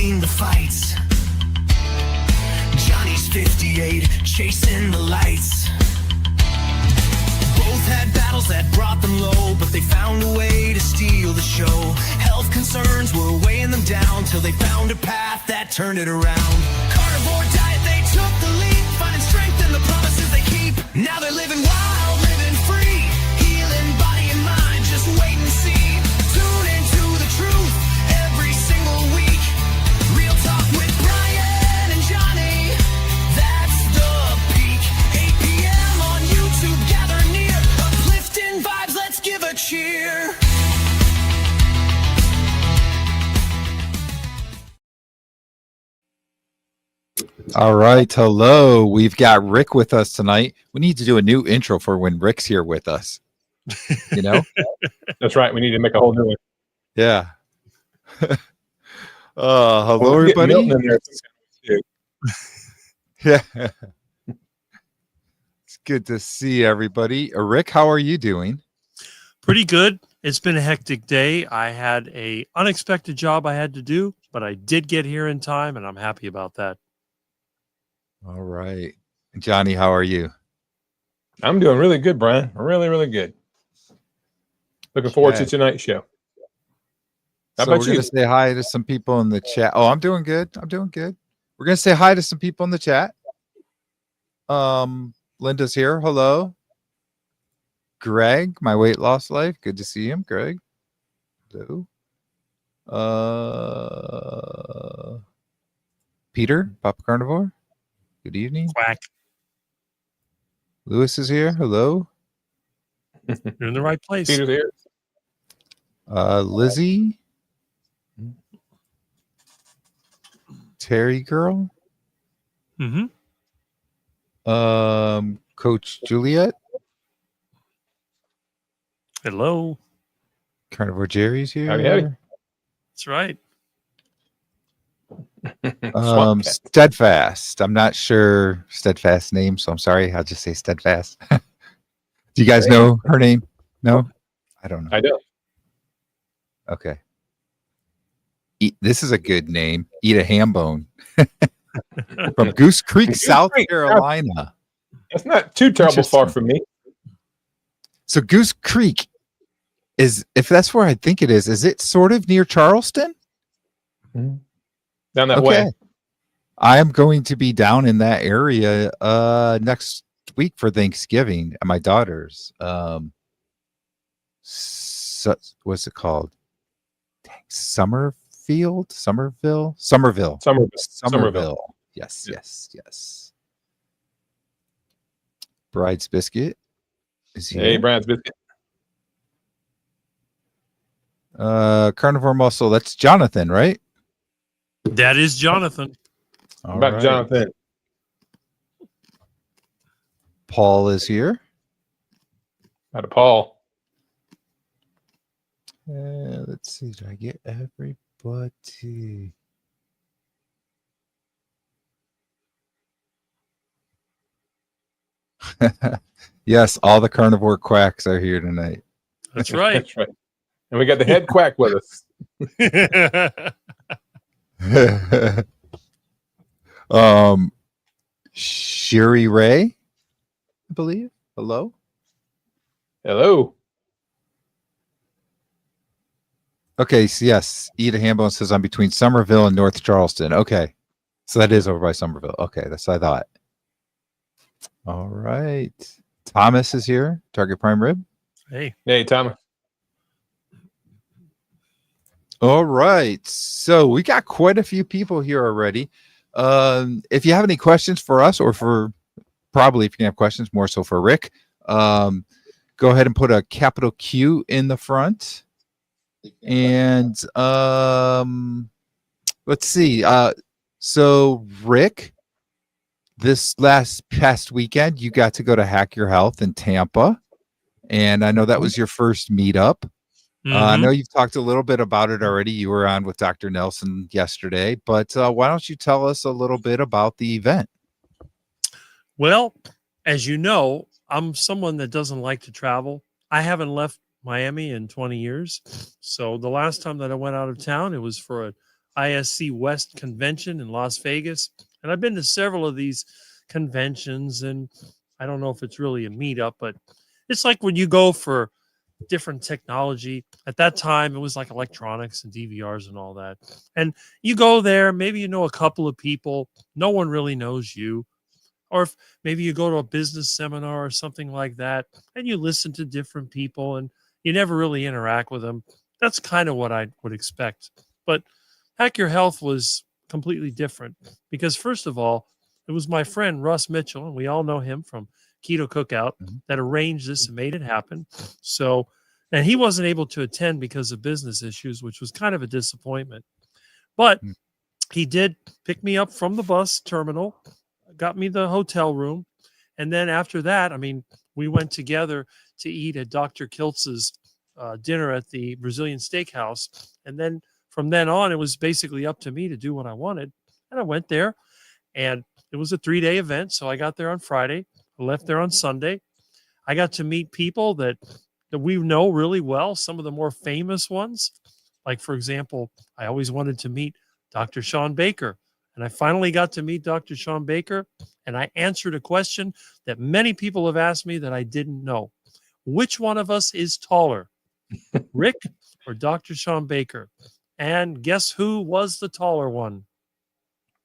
seen the fights. Johnny's 58, chasing the lights. Both had battles that brought them low, but they found a way to steal the show. Health concerns were weighing them down till they found a path that turned it around. Carnivore diet, they took the leap, finding strength in the promises they keep. Now they're living wild, living free, healing body and mind. Just wait and see. Tune into the truth every single week. Real talk with Brian and Johnny. That's the peak. 8 p.m. on YouTube. Gather near. Uplifting vibes. Let's give a cheer. All right. Hello. We've got Rick with us tonight. We need to do a new intro for when Rick's here with us. You know? That's right. We need to make a whole new one. Yeah. Hello, everybody. In there too. Yeah. It's good to see everybody. Rick, how are you doing? Pretty good. It's been a hectic day. I had an unexpected job I had to do, but I did get here in time, and I'm happy about that. All right. Johnny, how are you? I'm doing really good, Brian. Really, really good. Looking forward to tonight's show. How So about we're you? going to say hi to some people in the chat. Oh, I'm doing good. I'm doing good. We're going to say hi to some people in the chat. Linda's here. Hello. Greg, my weight loss life. Good to see him, Greg. Hello. Peter, Papa Carnivore. Good evening. Quack. Lewis is here. Hello. You're in the right place. Peter's here. Lizzie. Terry girl. Mm-hmm. Coach Juliet. Hello. Carnivore Jerry's here. Howdy, howdy. That's right. Steadfast. I'm not sure Steadfast's name, so I'm sorry. I'll just say Steadfast. Do you guys know her name? No? I don't know. I do. Okay. This is a good name. Eat a ham bone. From Goose Creek, Goose South Creek, Carolina. That's not too terrible far from me. So Goose Creek is, if that's where I think it is it sort of near Charleston? Down that way. I am going to be down in that area next week for Thanksgiving at my daughter's. What's it called? Somerville. Yes. Bride's Biscuit is here. Hey, Brian's biscuit. Carnivore Muscle. That's Jonathan, right? That is Jonathan. All About right. Jonathan. Paul is here. Out of Paul. Let's see. Did I get everybody? Yes, all the carnivore quacks are here tonight. That's right. That's right. And we got the head quack with us. Sherry Ray, I believe. Hello. Hello. Okay, so yes, Eat a Ham Bone says I'm between Somerville and North Charleston. Okay, so that is over by Somerville. Okay, that's what I thought. All right. Thomas is here. Target Prime Rib. Hey. Hey, Thomas. All right. So we got quite a few people here already. If you have any questions for us, or for probably if you can have questions more so for Rick, go ahead and put a capital Q in the front. And let's see. So Rick, this past weekend, you got to go to Hack Your Health in Tampa. And I know that was your first meetup. I know you've talked a little bit about it already. You were on with Dr. Nelson yesterday, but why don't you tell us a little bit about the event? Well, as you know, I'm someone that doesn't like to travel. I haven't left Miami in 20 years. So the last time that I went out of town, it was for ISC West convention in Las Vegas. And I've been to several of these conventions, and I don't know if it's really a meetup, but it's like when you go for different technology. At that time, it was like electronics and DVRs and all that. And you go there, maybe you know a couple of people, no one really knows you. Or if maybe you go to a business seminar or something like that, and you listen to different people and you never really interact with them. That's kind of what I would expect. But Hack Your Health was completely different because, first of all, it was my friend Russ Mitchell, and we all know him from Keto Cookout, that arranged this and made it happen. So, and he wasn't able to attend because of business issues, which was kind of a disappointment. But he did pick me up from the bus terminal, got me the hotel room. And then after that, I mean, we went together to eat at Dr. Kiltz's dinner at the Brazilian Steakhouse. And then from then on, it was basically up to me to do what I wanted. And I went there, and it was a 3-day event. So I got there on Friday. I left there on Sunday. I got to meet people that we know really well, some of the more famous ones. Like, for example, I always wanted to meet Dr. Sean Baker. And I finally got to meet Dr. Sean Baker, and I answered a question that many people have asked me that I didn't know. Which one of us is taller, Rick or Dr. Sean Baker? And guess who was the taller one?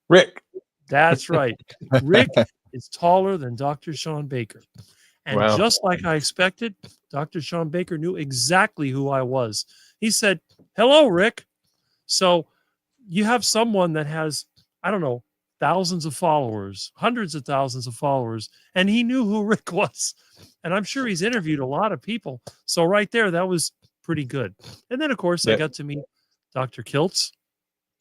Rick. That's right. Rick is taller than Dr. Sean Baker. And just like I expected, Dr. Sean Baker knew exactly who I was. He said, "Hello, Rick." So you have someone that has, I don't know, thousands of followers, hundreds of thousands of followers, and he knew who Rick was. And I'm sure he's interviewed a lot of people. So right there, that was pretty good. And then, of course, I got to meet Dr. Kiltz,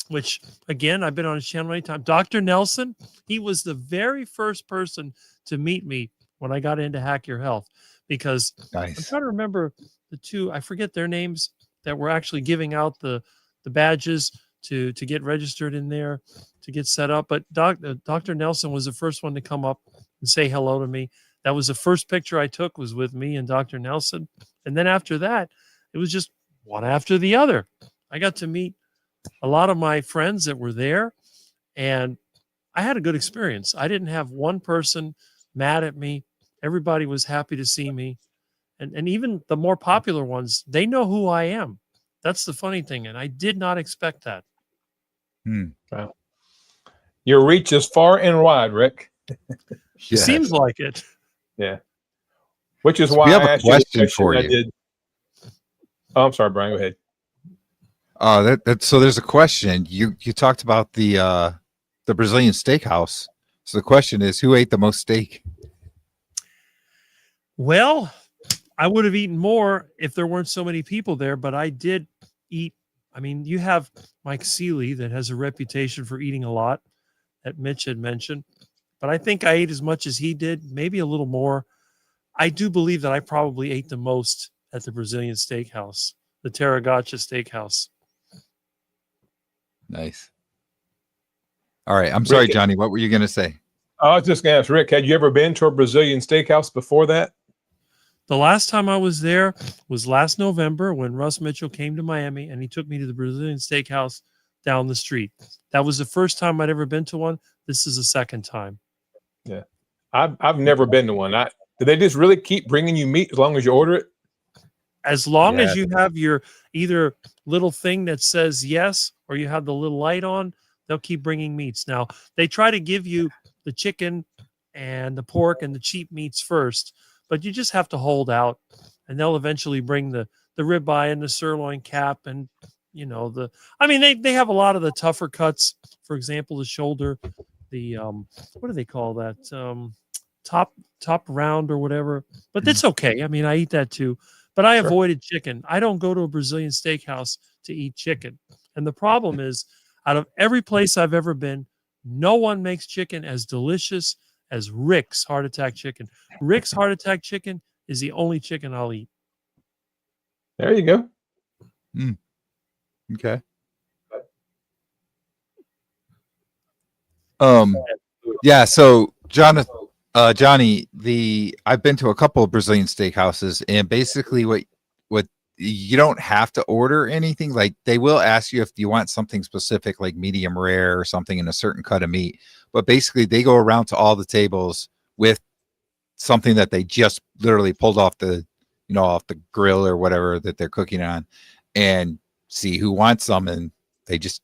which, again, I've been on his channel many times. Dr. Nelson, he was the very first person to meet me when I got into Hack Your Health, because I'm trying to remember the two, I forget their names, that were actually giving out the badges to get registered in there, to get set up. But Dr. Nelson was the first one to come up and say hello to me. That was the first picture I took, was with me and Dr. Nelson. And then after that, it was just one after the other. I got to meet a lot of my friends that were there, and I had a good experience. I didn't have one person mad at me. Everybody was happy to see me. And even the more popular ones, they know who I am. That's the funny thing. And I did not expect that. Wow. Your reach is far and wide, Rick. Seems like it. Yeah. Which is So why we have I a asked you the question for I you. did. Oh, I'm sorry, Brian. Go ahead. So there's a question. You talked about the Brazilian steakhouse. So the question is, who ate the most steak? Well, I would have eaten more if there weren't so many people there, but I did eat. I mean, you have Mike Seeley that has a reputation for eating a lot, that Mitch had mentioned, but I think I ate as much as he did, maybe a little more. I do believe that I probably ate the most at the Brazilian Steakhouse, the Tarragacha Steakhouse. Nice. All right. I'm sorry, Johnny. What were you going to say? I was just going to ask Rick, had you ever been to a Brazilian steakhouse before that? The last time I was there was last November when Russ Mitchell came to Miami, and he took me to the Brazilian Steakhouse down the street. That was the first time I'd ever been to one. This is the second time. Yeah. I've never been to one. Do they just really keep bringing you meat as long as you order it? As long as you have your either little thing that says yes, or you have the little light on, they'll keep bringing meats. Now, they try to give you the chicken and the pork and the cheap meats first, but you just have to hold out, and they'll eventually bring the ribeye and the sirloin cap, and they have a lot of the tougher cuts. For example, the shoulder, the what do they call that? Top round or whatever. But that's okay. I mean, I eat that too. But I avoided chicken. I don't go to a Brazilian steakhouse to eat chicken. And the problem is, out of every place I've ever been, no one makes chicken as delicious as Rick's Heart Attack Chicken. Rick's Heart Attack Chicken is the only chicken I'll eat. There you go. Okay. Yeah. So, Johnny, I've been to a couple of Brazilian steakhouses, and basically what you don't have to order anything. Like they will ask you if you want something specific, like medium rare or something in a certain cut of meat. But basically, they go around to all the tables with something that they just literally pulled off the, off the grill or whatever that they're cooking on, and see who wants some, and they just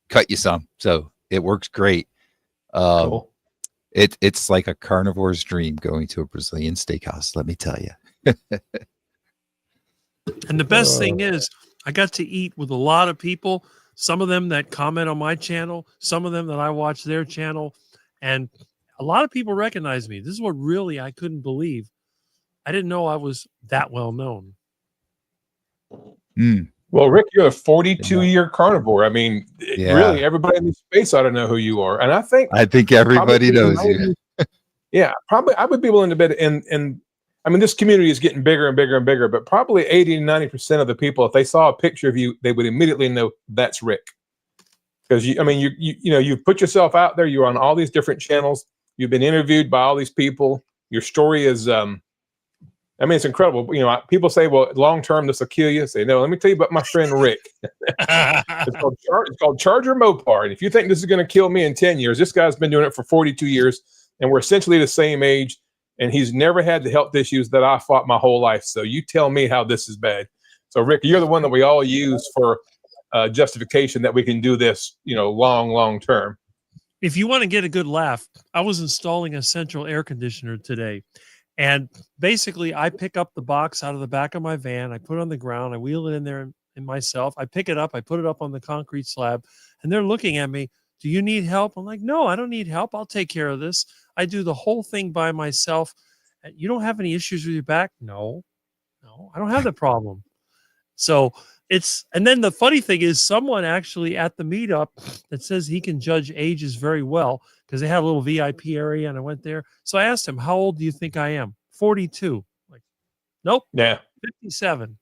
cut you some. So it works great. Cool. It's like a carnivore's dream going to a Brazilian steakhouse, let me tell you. And the best thing is I got to eat with a lot of people, some of them that comment on my channel, some of them that I watch their channel, and a lot of people recognize me. This is what really I couldn't believe. I didn't know I was that well known. Well, Rick, you're a 42-year carnivore. I mean, really, everybody in this space ought to know who you are. And I think everybody knows you. Yeah, probably I would be willing to bet. And I mean, this community is getting bigger and bigger and bigger, but probably 80 to 90% of the people, if they saw a picture of you, they would immediately know that's Rick. Because you've put yourself out there. You're on all these different channels. You've been interviewed by all these people. Your story is, it's incredible. People say, well, long term, this will kill you. Say, no, let me tell you about my friend Rick. It's called Charger Mopar. And if you think this is going to kill me in 10 years, this guy's been doing it for 42 years, and we're essentially the same age. And he's never had the health issues that I fought my whole life. So you tell me how this is bad. So, Rick, you're the one that we all use for justification that we can do this, long term. If you want to get a good laugh, I was installing a central air conditioner today. And basically, I pick up the box out of the back of my van. I put it on the ground. I wheel it in there in myself. I pick it up. I put it up on the concrete slab. And they're looking at me. Do you need help? I'm like, no, I don't need help. I'll take care of this. I do the whole thing by myself. You don't have any issues with your back? No, I don't have that problem. So and then the funny thing is someone actually at the meetup that says he can judge ages very well because they had a little VIP area and I went there. So I asked him, how old do you think I am? 42. Like, nope. Yeah. 57.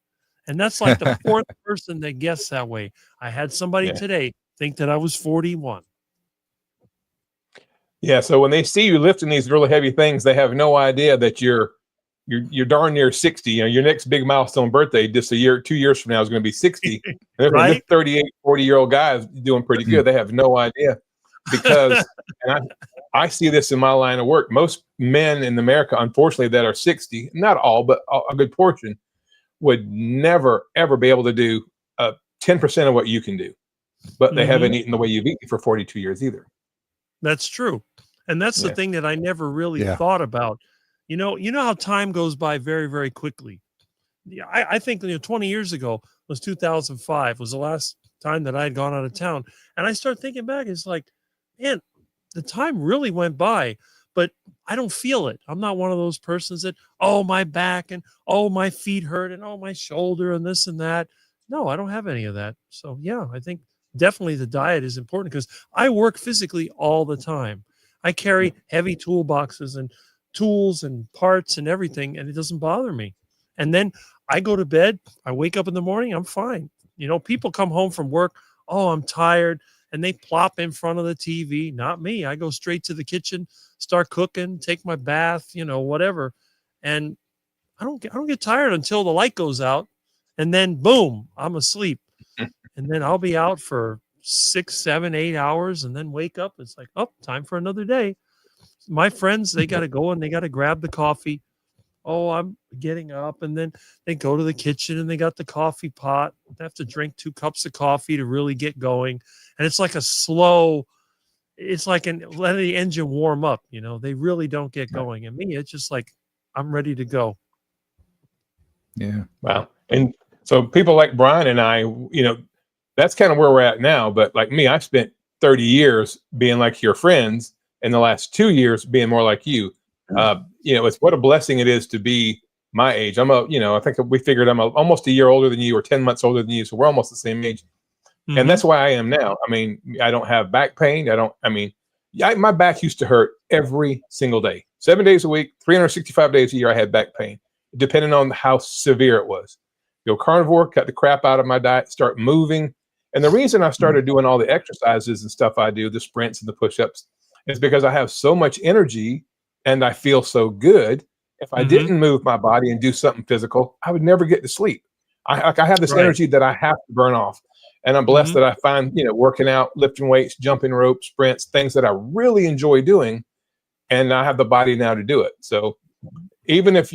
And that's like the fourth person that guessed that way. I had somebody today think that I was 41. Yeah, so when they see you lifting these really heavy things, they have no idea that you're darn near 60. Your next big milestone birthday, just 2 years from now, is going to be 60. And Right? this 38, 40-year-old guy is doing pretty good. They have no idea because, and I see this in my line of work. Most men in America, unfortunately, that are 60, not all, but a good portion, would never, ever be able to do 10% of what you can do. But they haven't eaten the way you've eaten for 42 years either. That's true. And that's the thing that I never really thought about. You know how time goes by very, very quickly. Yeah, I think 20 years ago was 2005 was the last time that I had gone out of town. And I start thinking back, it's like, man, the time really went by, but I don't feel it. I'm not one of those persons that, oh, my back and oh, my feet hurt and oh, my shoulder and this and that. No, I don't have any of that. So yeah, I think definitely the diet is important because I work physically all the time. I carry heavy toolboxes and tools and parts and everything, and it doesn't bother me. And then I go to bed, I wake up in the morning, I'm fine. People come home from work, oh, I'm tired, and they plop in front of the TV. Not me. I go straight to the kitchen, start cooking, take my bath, whatever. And I don't get tired until the light goes out, and then boom, I'm asleep. And then I'll be out for 6, 7, 8 hours and then wake up. It's like, oh, time for another day. My friends, they got to go and they got to grab the coffee. Oh, I'm getting up. And then they go to the kitchen and they got the coffee pot. They have to drink 2 cups of coffee to really get going. And it's like it's like letting the engine warm up. They really don't get going. And me, it's just like, I'm ready to go. Yeah. Wow. And so people like Brian and I, that's kind of where we're at now. But like me, I spent 30 years being like your friends, and the last 2 years being more like you. It's what a blessing it is to be my age. I think we figured I'm almost a year older than you or 10 months older than you. So we're almost the same age. Mm-hmm. And that's why I am now. I mean, I don't have back pain. My back used to hurt every single day, 7 days a week, 365 days a year. I had back pain, depending on how severe it was. Go carnivore, cut the crap out of my diet, start moving. And the reason I started doing all the exercises and stuff I do, the sprints and the push-ups, is because I have so much energy and I feel so good. If I didn't move my body and do something physical, I would never get to sleep. I have this Right. energy that I have to burn off. And I'm blessed that I find, working out, lifting weights, jumping rope, sprints, things that I really enjoy doing. And I have the body now to do it. So even if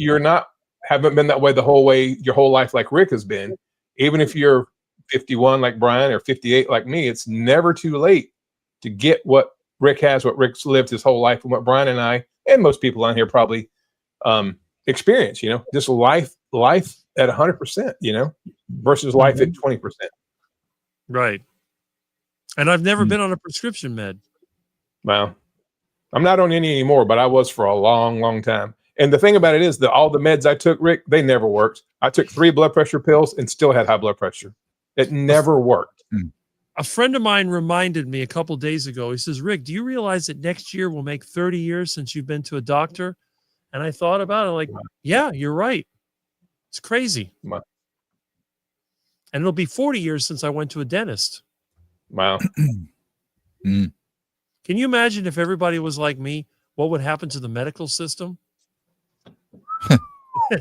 haven't been that way the whole way, your whole life, like Rick has been, even if you're 51 like Brian or 58 like me, it's never too late to get what Rick has, what Rick's lived his whole life, and what Brian and I and most people on here probably experience, just life at 100%, versus life at 20%. Right. And I've never been on a prescription med. Wow. I'm not on any anymore, but I was for a long, long time. And the thing about it is that all the meds I took, Rick, they never worked. I took 3 blood pressure pills and still had high blood pressure. It never worked. A friend of mine reminded me a couple days ago. He says, Rick, do you realize that next year will make 30 years since you've been to a doctor? And I thought about it like, yeah, you're right. It's crazy. Wow. And it'll be 40 years since I went to a dentist. Wow. Can you imagine if everybody was like me, what would happen to the medical system?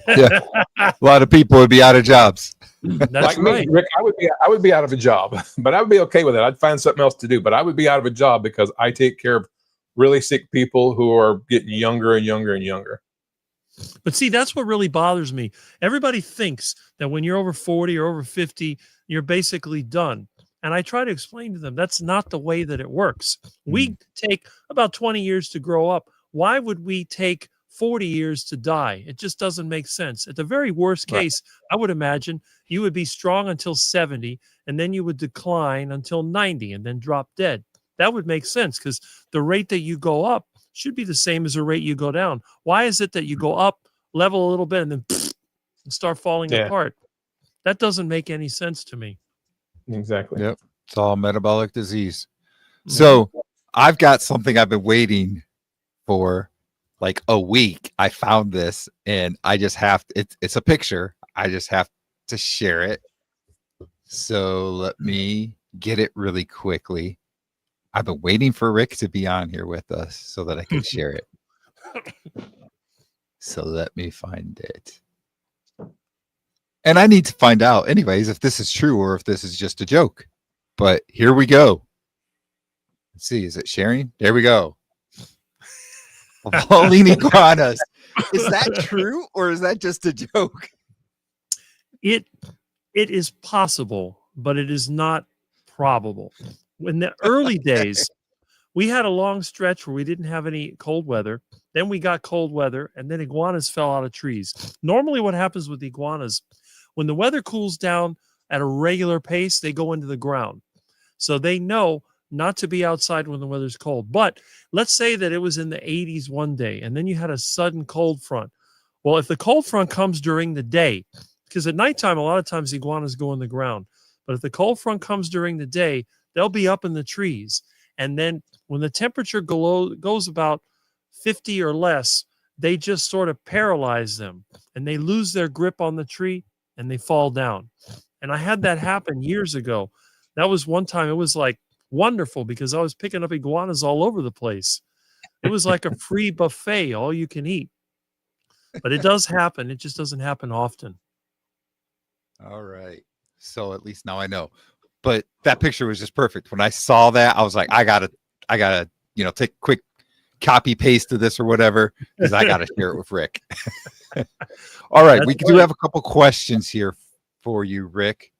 Yeah. A lot of people would be out of jobs. That's Like right. me, Rick, I would be out of a job, but I would be okay with it. I'd find something else to do, but I would be out of a job because I take care of really sick people who are getting younger and younger and younger. But see, that's what really bothers me. Everybody thinks that when you're over 40 or over 50, you're basically done. And I try to explain to them that's not the way that it works. We take about 20 years to grow up. Why would we take 40 years to die? It just doesn't make sense. At the very worst case, I would imagine you would be strong until 70, and then you would decline until 90 and then drop dead. That would make sense because the rate that you go up should be the same as the rate you go down. Why is it that you go up, level a little bit, and then and start falling apart? That doesn't make any sense to me. Exactly. Yep. It's all metabolic disease. So I've got something I've been waiting for like a week. I found this and I just have to, it's a picture. I just have to share it. So let me get it really quickly. I've been waiting for Rick to be on here with us so that I can share it. So let me find it. And I need to find out anyways if this is true or if this is just a joke. But here we go. Let's see. Is it sharing? There we go. Falling iguanas. Is that true or is that just a joke? It is possible, but it is not probable. In the early days, we had a long stretch where we didn't have any cold weather. Then we got cold weather, and then iguanas fell out of trees. Normally what happens with iguanas, when the weather cools down at a regular pace, they go into the ground. So they know not to be outside when the weather's cold. But let's say that it was in the 80s one day, and then you had a sudden cold front. Well, if the cold front comes during the day, because at nighttime, a lot of times iguanas go in the ground. But if the cold front comes during the day, they'll be up in the trees. And then when the temperature goes about 50 or less, they just sort of paralyze them and they lose their grip on the tree and they fall down. And I had that happen years ago. That was one time. It was like wonderful because I was picking up iguanas all over the place. It was like a free buffet, all you can eat. But it does happen. It just doesn't happen often. All right. So at least now I know. But that picture was just perfect. When I saw that, I was like, I gotta, take a quick copy paste of this or whatever, because I gotta share it with Rick. All right. We do have a couple questions here for you, Rick.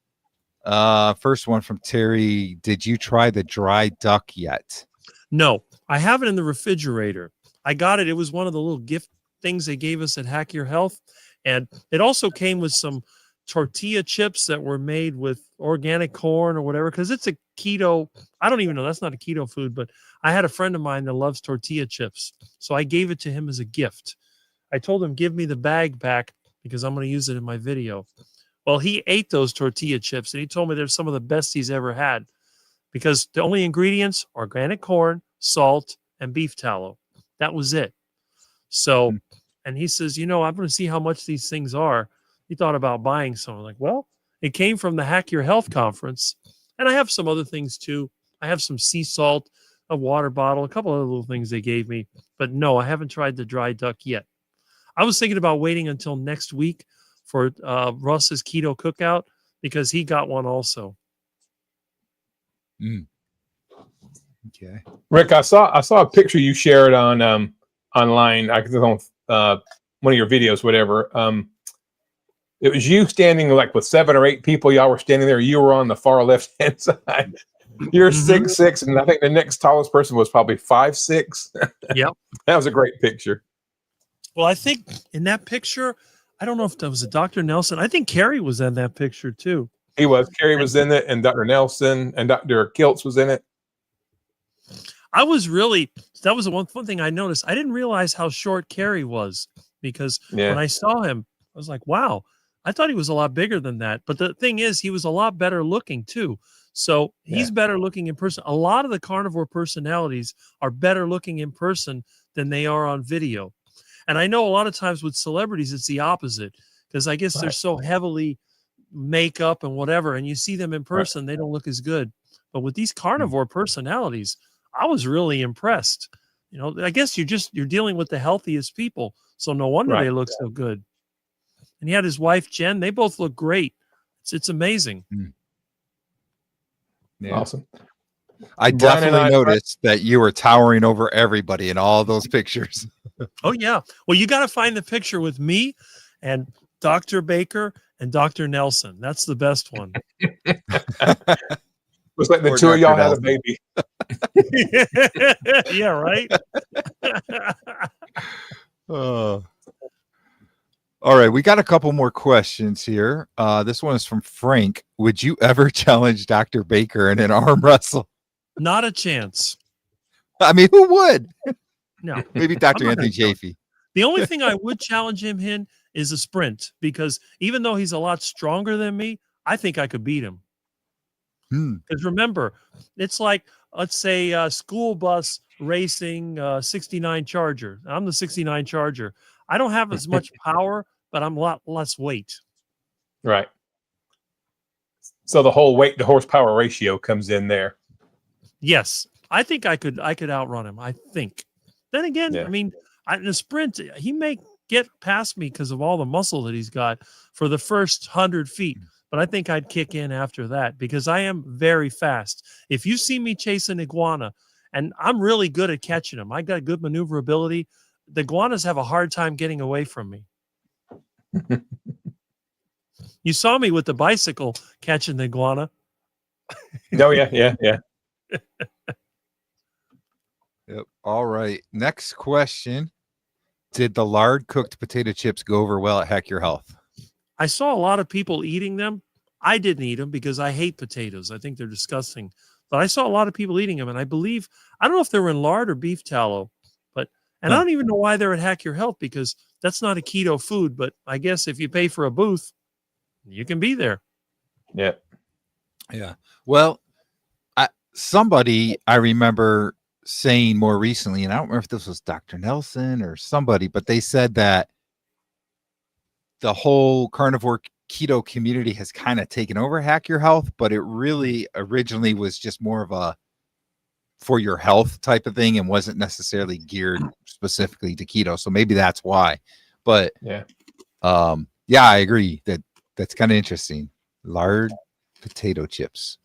First one from Terry. Did you try the dry duck yet? No, I have it in the refrigerator. I got it. It was one of the little gift things they gave us at Hack Your Health. And it also came with some tortilla chips that were made with organic corn or whatever, because it's a keto. I don't even know. That's not a keto food, but I had a friend of mine that loves tortilla chips. So I gave it to him as a gift. I told him, give me the bag back because I'm going to use it in my video. Well, he ate those tortilla chips and he told me they're some of the best he's ever had because the only ingredients, organic corn, salt, and beef tallow. That was it. So, and he says, I'm going to see how much these things are. He thought about buying some. I'm like, well, it came from the Hack Your Health conference. And I have some other things too. I have some sea salt, a water bottle, a couple other little things they gave me. But no, I haven't tried the dry duck yet. I was thinking about waiting until next week for Russ's keto cookout because he got one also. Okay. Rick, I saw a picture you shared on online. I think on one of your videos, whatever. It was you standing like with 7 or 8 people. Y'all were standing there. You were on the far left hand side. You're 6'6", and I think the next tallest person was probably 5'6". Yep. That was a great picture. Well, I think in that picture, I don't know if that was a Dr. Nelson. I think Carrie was in that picture too. He was. Carrie was in it, and Dr. Nelson and Dr. Kiltz was in it. That was the one thing I noticed. I didn't realize how short Carrie was because when I saw him, I was like, wow, I thought he was a lot bigger than that. But the thing is, he was a lot better looking too. So he's better looking in person. A lot of the carnivore personalities are better looking in person than they are on video. And I know a lot of times with celebrities, it's the opposite because I guess they're so heavily makeup and whatever. And you see them in person, they don't look as good. But with these carnivore personalities, I was really impressed. You know, I guess you're dealing with the healthiest people. So no wonder they look so good. And he had his wife, Jen. They both look great. It's amazing. Yeah. Awesome. I definitely noticed that you were towering over everybody in all those pictures. Oh, yeah. Well, you got to find the picture with me and Dr. Baker and Dr. Nelson. That's the best one. Looks like the two of y'all had a baby. Yeah, right? All right, we got a couple more questions here. This one is from Frank. Would you ever challenge Dr. Baker in an arm wrestle? Not a chance. I mean, who would? No. Maybe Dr. Anthony Chafee. The only thing I would challenge him in is a sprint because even though he's a lot stronger than me, I think I could beat him. Because remember, it's like, let's say school bus racing 69 Charger. I'm the 69 Charger. I don't have as much power, but I'm a lot less weight. Right. So the whole weight to horsepower ratio comes in there. Yes. I think I could outrun him. I think. Then again, I mean, in a sprint, he may get past me because of all the muscle that he's got for the first 100 feet. But I think I'd kick in after that because I am very fast. If you see me chase an iguana, and I'm really good at catching them, I got good maneuverability. The iguanas have a hard time getting away from me. You saw me with the bicycle catching the iguana. Oh, yeah. Yep. All right. Next question. Did the lard cooked potato chips go over well at Hack Your Health? I saw a lot of people eating them. I didn't eat them because I hate potatoes. I think they're disgusting. But I saw a lot of people eating them, and I believe, I don't know if they were in lard or beef tallow, and I don't even know why they're at Hack Your Health because that's not a keto food. But I guess if you pay for a booth, you can be there. Yeah. Yeah. Well, somebody I remember saying more recently, and I don't remember if this was Dr. Nelson or somebody, but they said that the whole carnivore keto community has kind of taken over Hack Your Health, but it really originally was just more of a for your health type of thing and wasn't necessarily geared specifically to keto. So maybe that's why. But yeah, I agree that that's kind of interesting. Lard potato chips.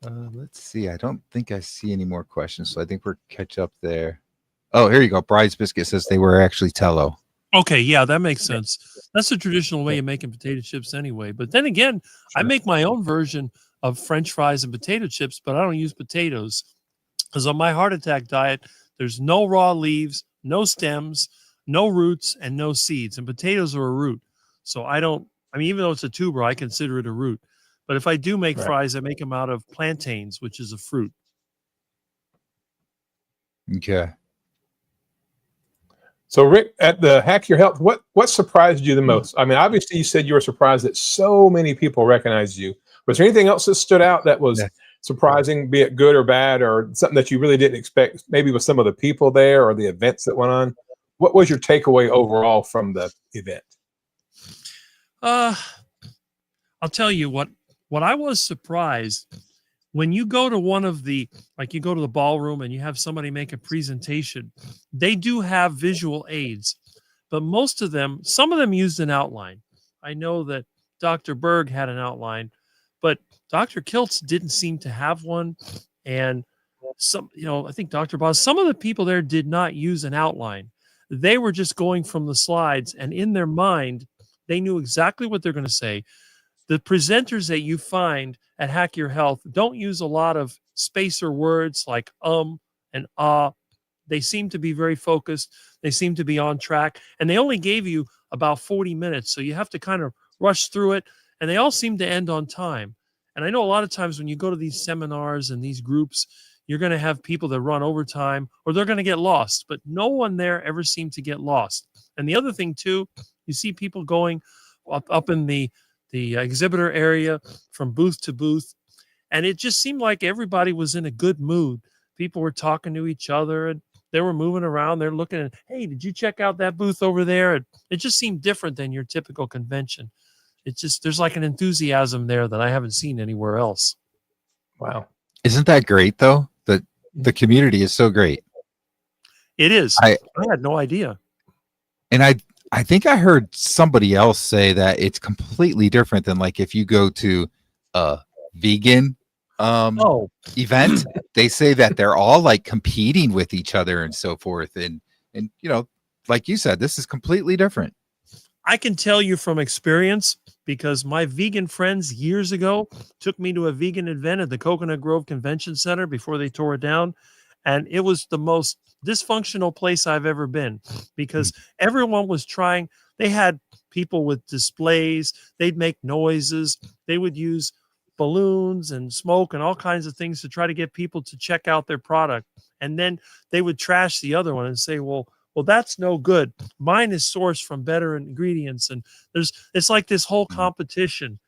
Let's see. I don't think I see any more questions, so I think we're catch up there. Oh, here you go. Bride's Biscuit says they were actually tallow. Okay, yeah, that makes sense. That's the traditional way of making potato chips anyway. But then again, I make my own version of French fries and potato chips, but I don't use potatoes. Because on my heart attack diet, there's no raw leaves, no stems, no roots, and no seeds. And potatoes are a root. So even though it's a tuber, I consider it a root. But if I do make fries, I make them out of plantains, which is a fruit. Okay. So, Rick, at the Hack Your Health, what surprised you the most? I mean, obviously, you said you were surprised that so many people recognized you. Was there anything else that stood out that was surprising, be it good or bad, or something that you really didn't expect, maybe with some of the people there or the events that went on? What was your takeaway overall from the event? I'll tell you what I was surprised when you go to one of the, like you go to the ballroom and you have somebody make a presentation, they do have visual aids, but most of them, some of them used an outline. I know that Dr. Berg had an outline, but Dr. Kiltz didn't seem to have one. And some, I think Dr. Boz, some of the people there did not use an outline. They were just going from the slides, and in their mind, they knew exactly what they're going to say. The presenters that you find at Hack Your Health don't use a lot of spacer words like and ah. They seem to be very focused. They seem to be on track, and they only gave you about 40 minutes. So you have to kind of rush through it, and they all seem to end on time. And I know a lot of times when you go to these seminars and these groups, you're going to have people that run overtime or they're going to get lost, but no one there ever seemed to get lost. And the other thing too, you see people going up in the exhibitor area from booth to booth, and it just seemed like everybody was in a good mood. People were talking to each other and they were moving around. They're looking at, hey, did you check out that booth over there? And it just seemed different than your typical convention. It's just, there's like an enthusiasm there that I haven't seen anywhere else. Wow. Isn't that great though? The community is so great. It is. I had no idea. And I think I heard somebody else say that it's completely different than like if you go to a vegan event, they say that they're all like competing with each other and so forth. And like you said, this is completely different. I can tell you from experience because my vegan friends years ago took me to a vegan event at the Coconut Grove Convention Center before they tore it down. And it was the most dysfunctional place I've ever been because everyone was trying. They had people with displays. They'd make noises. They would use balloons and smoke and all kinds of things to try to get people to check out their product. And then they would trash the other one and say, well, that's no good. Mine is sourced from better ingredients. And it's like this whole competition.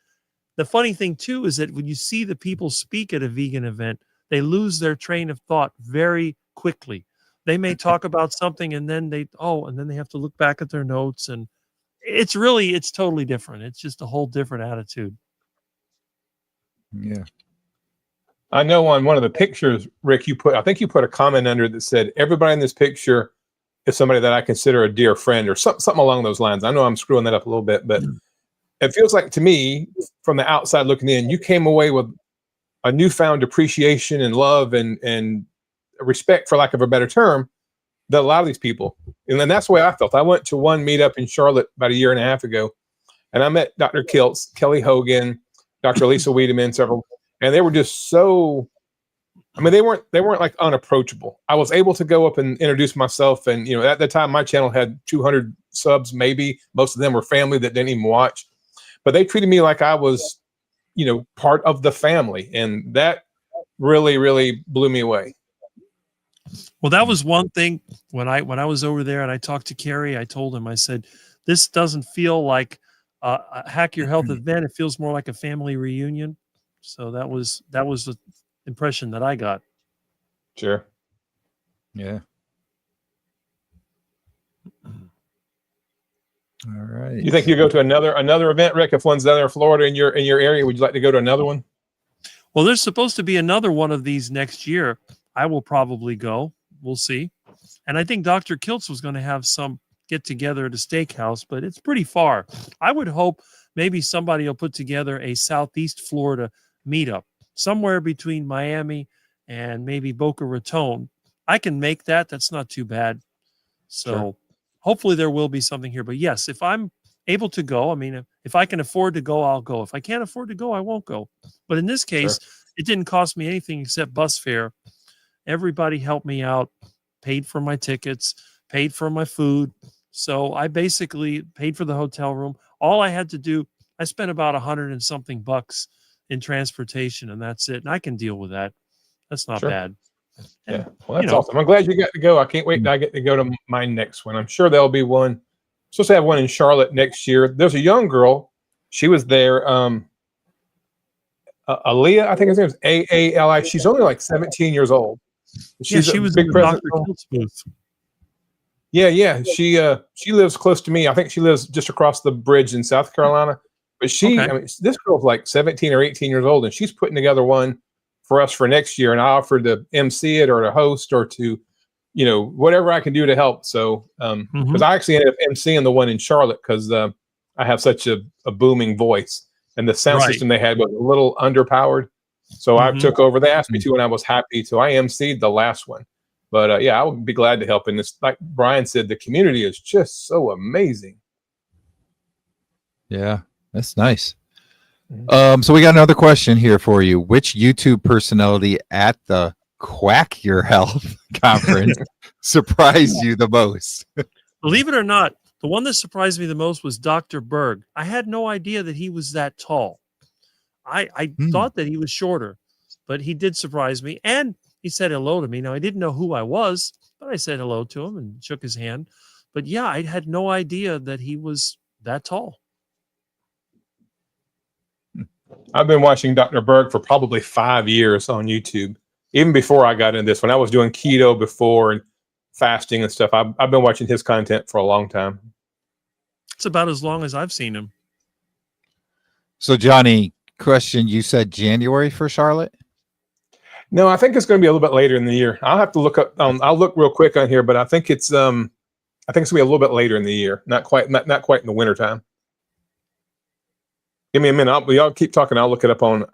The funny thing too, is that when you see the people speak at a vegan event, they lose their train of thought very quickly. They may talk about something and then they have to look back at their notes. And it's totally different. It's just a whole different attitude. Yeah. I know on one of the pictures, Rick, I think you put a comment under that said, everybody in this picture is somebody that I consider a dear friend or something along those lines. I know I'm screwing that up a little bit, but it feels like to me from the outside looking in, you came away with a newfound appreciation and love and respect, for lack of a better term, that a lot of these people, and then that's the way I felt. I went to one meetup in Charlotte about a year and a half ago, and I met Dr. Kiltz, Kelly Hogan, Dr. Lisa Wiedemann, several, and they were just so, they weren't like unapproachable. I was able to go up and introduce myself. And, at the time my channel had 200 subs, maybe. Most of them were family that didn't even watch, but they treated me like I was, part of the family. And that really, really blew me away. Well, that was one thing when I was over there and I talked to Kerry, I told him, I said, this doesn't feel like a Hack Your Health event. It feels more like a family reunion. So that was the impression that I got. Sure. Yeah. All right. You think you go to another event, Rick? If one's down there in Florida in your area, would you like to go to another one? Well, there's supposed to be another one of these next year. I will probably go. We'll see. And I think Dr. Kiltz was going to have some get together at a steakhouse, but it's pretty far. I would hope maybe somebody will put together a Southeast Florida meetup somewhere between Miami and maybe Boca Raton. I can make that. That's not too bad. So Sure. Hopefully there will be something here. But yes, if I'm able to go, if I can afford to go, I'll go. If I can't afford to go, I won't go. But in this case, It didn't cost me anything except bus fare. Everybody helped me out, paid for my tickets, paid for my food. So I basically paid for the hotel room. All I had to do, I spent about $100 and something bucks in transportation, and that's it. And I can deal with that. That's not bad. Yeah. Well, that's awesome. I'm glad you got to go. I can't wait till I get to go to my next one. I'm sure there'll be one. Supposed to have one in Charlotte next year. There's a young girl. She was there. Aaliyah, I think his name is Aali. She's only like 17 years old. She was in the Dr. Kiltz booth. Yeah. She lives close to me. I think she lives just across the bridge in South Carolina. But this girl's like 17 or 18 years old, and she's putting together one for us for next year, and I offered to MC it or to host or to, whatever I can do to help. So, because I actually ended up MCing the one in Charlotte because I have such a booming voice, and the sound system they had was a little underpowered. So I took over. They asked me to, and I was happy to. I MC'd the last one. But yeah, I would be glad to help in this. Like Brian said, the community is just so amazing. Yeah, that's nice. So we got another question here for you. Which YouTube personality at the Quack Your Health conference surprised you the most? Believe it or not, the one that surprised me the most was Dr. Berg. I had no idea that he was that tall. I thought that he was shorter, but he did surprise me. And he said hello to me. Now, I didn't know who I was, but I said hello to him and shook his hand. But yeah, I had no idea that he was that tall. I've been watching Dr. Berg for probably 5 years on YouTube. Even before I got into this, when I was doing keto before and fasting and stuff, I've been watching his content for a long time. It's about as long as I've seen him. So, Johnny, question, you said January for Charlotte? No, I think it's going to be a little bit later in the year. I'll have to look up. I'll look real quick on here, but I think it's going to be a little bit later in the year. Not quite in the wintertime. Give me a minute. Y'all keep talking. I'll look it up on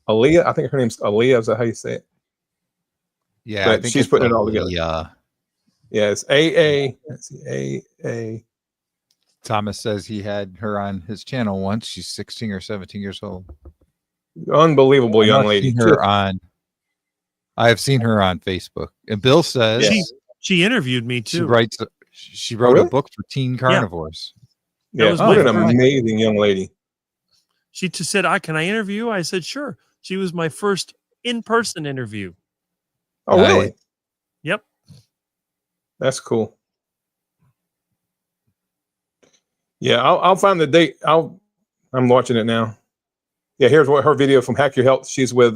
Aaliyah. I think her name's Aaliyah. Is that how you say it? Yeah, but I think she's putting it all together. Yeah, it's AA. Let's see, AA. Thomas says he had her on his channel once. She's 16 or 17 years old. Unbelievable young lady. I have seen her on Facebook. And Bill says she interviewed me too. She wrote a book for teen carnivores. Yeah, what an amazing young lady. She just said, "Can I interview?" I said, "Sure." She was my first in-person interview. Oh, really? Yep. That's cool. Yeah, I'll find the date. I'm watching it now. Yeah, here's what her video from Hack Your Health. She's with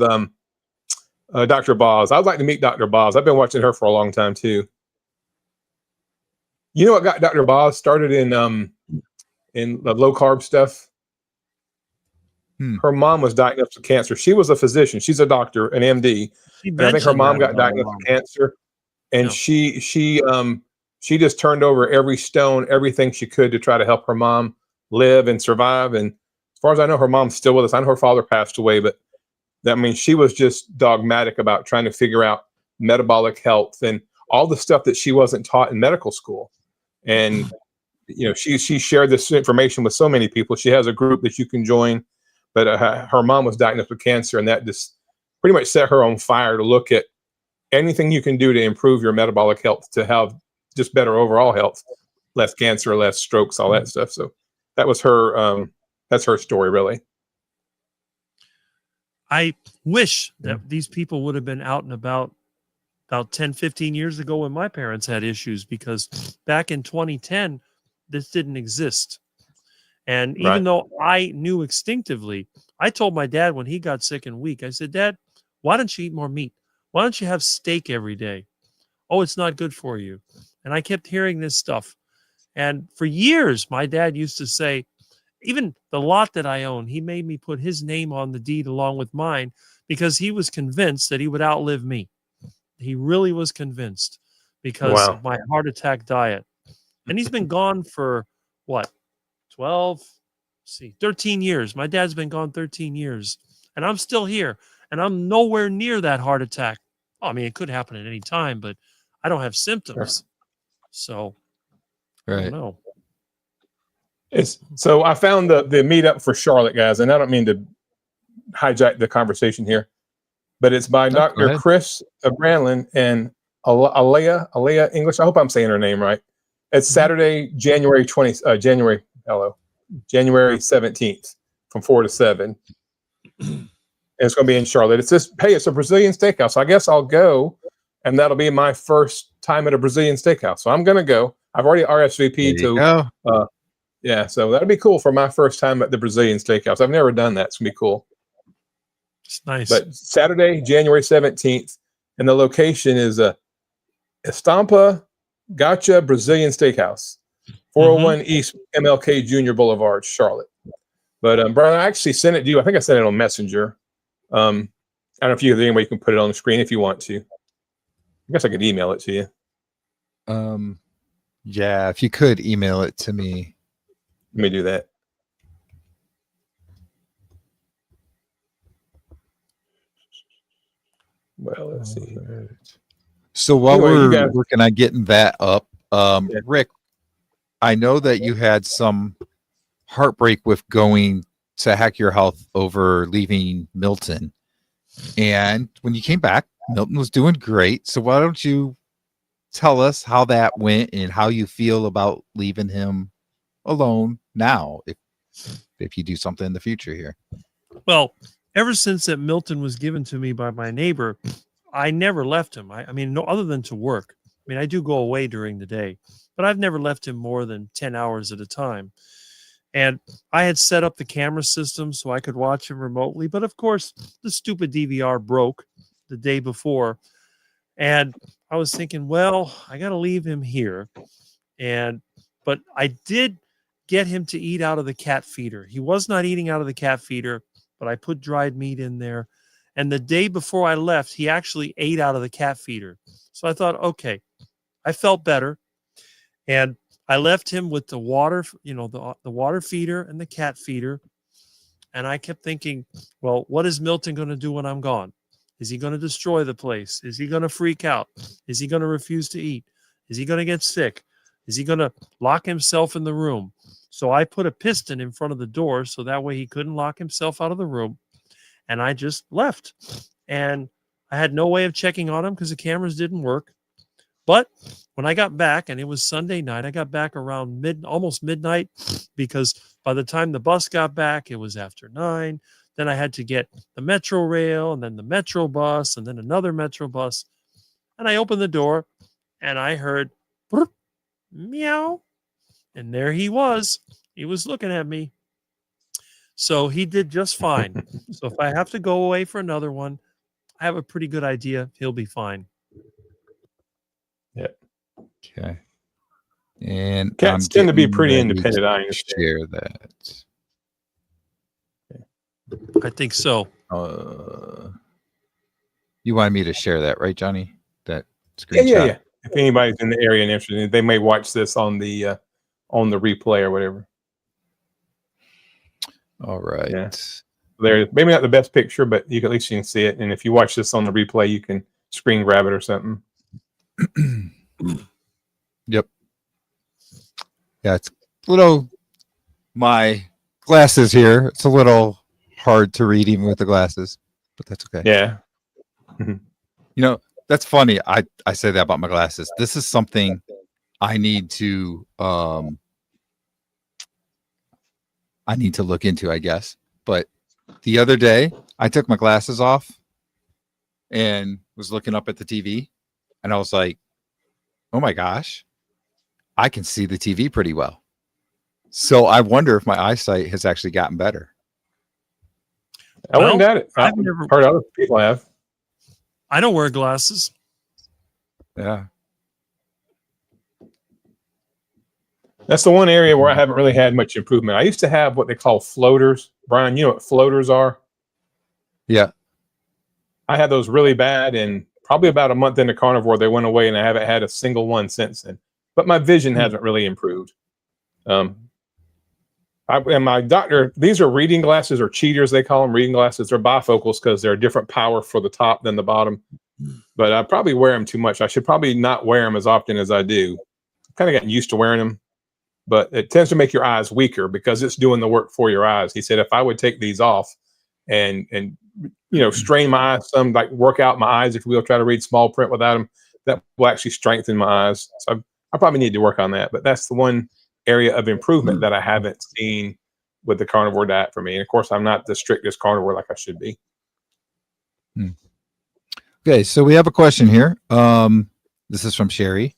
Dr. Boz. I'd like to meet Dr. Boz. I've been watching her for a long time too. You know what got Dr. Boz started in the low carb stuff? Her mom was diagnosed with cancer. She was a physician. She's a doctor, an MD. And I think her mom got diagnosed with cancer, and she just turned over every stone, everything she could to try to help her mom live and survive. And as far as I know, her mom's still with us. I know her father passed away, but she was just dogmatic about trying to figure out metabolic health and all the stuff that she wasn't taught in medical school. And she shared this information with so many people. She has a group that you can join, but her mom was diagnosed with cancer, and that just pretty much set her on fire to look at anything you can do to improve your metabolic health, to have just better overall health, less cancer, less strokes, all that stuff. So that was her. That's her story, really. I wish that these people would have been out and about 10, 15 years ago when my parents had issues, because back in 2010, this didn't exist. And even though I knew instinctively, I told my dad when he got sick and weak, I said, "Dad, why don't you eat more meat? Why don't you have steak every day?" "Oh, it's not good for you." And I kept hearing this stuff. And for years, my dad used to say, even the lot that I own, he made me put his name on the deed along with mine, because he was convinced that he would outlive me. He really was convinced, because of my heart attack diet. And he's been gone for what? 13 years. My dad's been gone 13 years, and I'm still here, and I'm nowhere near that heart attack. I mean, it could happen at any time, but I don't have symptoms. So I don't know. So I found the meetup for Charlotte, guys, and I don't mean to hijack the conversation here, but it's by Dr. Chris Granlund and Aaliyah English. I hope I'm saying her name right. It's Saturday, January 17th from 4 to 7. And it's going to be in Charlotte. It's a Brazilian steakhouse. So I guess I'll go, and that'll be my first time at a Brazilian steakhouse. So I'm going to go. I've already RSVP'd to. So that'll be cool for my first time at the Brazilian steakhouse. I've never done that. It's going to be cool. It's nice. But Saturday, January 17th, and the location is Estampa Gotcha Brazilian Steakhouse, 401 East MLK Junior Boulevard, Charlotte. But Brian, I actually sent it to you. I think I sent it on Messenger. don't know if anybody can put it on the screen if you want to. I guess I could email it to you. Yeah, if you could email it to me. Let me do that. Well, let's see here. So while Anyway, you we're guys- working on getting that up, Yeah. Rick, I know that you had some heartbreak with going to Hack Your Health over leaving Milton. And when you came back, Milton was doing great. So why don't you tell us how that went and how you feel about leaving him alone now, if you do something in the future here? Well, ever since that Milton was given to me by my neighbor, I never left him. I mean, no other than to work. I mean, I do go away during the day, but I've never left him more than 10 hours at a time. And I had set up the camera system so I could watch him remotely. But of course, the stupid DVR broke the day before. And I was thinking, well, I got to leave him here. But I did get him to eat out of the cat feeder. He was not eating out of the cat feeder, but I put dried meat in there. And the day before I left, he actually ate out of the cat feeder. So I thought, okay, I felt better. And I left him with the water, the water feeder and the cat feeder. And I kept thinking, well, what is Milton going to do when I'm gone? Is he going to destroy the place? Is he going to freak out? Is he going to refuse to eat? Is he going to get sick? Is he going to lock himself in the room? So I put a piston in front of the door so that way he couldn't lock himself out of the room. And I just left. And I had no way of checking on him because the cameras didn't work. But when I got back, and it was Sunday night, I got back around almost midnight, because by the time the bus got back, it was after 9. Then I had to get the Metro Rail and then the Metro bus and then another Metro bus. And I opened the door and I heard "Brr, meow." And there he was. He was looking at me. So he did just fine. So if I have to go away for another one, I have a pretty good idea he'll be fine. Okay. And Cats tend to be pretty independent. I understand. Share that. I think so. You wanted me to share that, right, Johnny? That screenshot. Yeah. If anybody's in the area and interested, they may watch this on the replay or whatever. All right. Yeah. There, maybe not the best picture, but at least you can see it. And if you watch this on the replay, you can screen grab it or something. Yep. Yeah, it's a little. My glasses here. It's a little hard to read even with the glasses, but that's okay. Yeah. That's funny. I say that about my glasses. This is something I need to look into, I guess. But the other day, I took my glasses off and was looking up at the TV, and I was like, "Oh my gosh, I can see the TV pretty well." So I wonder if my eyesight has actually gotten better. I wouldn't doubt it. I've never heard other people have. I don't wear glasses. Yeah. That's the one area where I haven't really had much improvement. I used to have what they call floaters. Brian, you know what floaters are? Yeah. I had those really bad, and probably about a month into Carnivore, they went away, and I haven't had a single one since then. But my vision hasn't really improved. And my doctor, these are reading glasses, or cheaters, they call them reading glasses. They're bifocals because they're a different power for the top than the bottom. But I probably wear them too much. I should probably not wear them as often as I do. I've kind of gotten used to wearing them. But it tends to make your eyes weaker because it's doing the work for your eyes. He said if I would take these off and strain my eyes some, like work out my eyes, if we'll try to read small print without them, that will actually strengthen my eyes. So I probably need to work on that. But that's the one area of improvement that I haven't seen with the carnivore diet for me. And of course, I'm not the strictest carnivore like I should be. Okay, so we have a question here. This is from Sherry.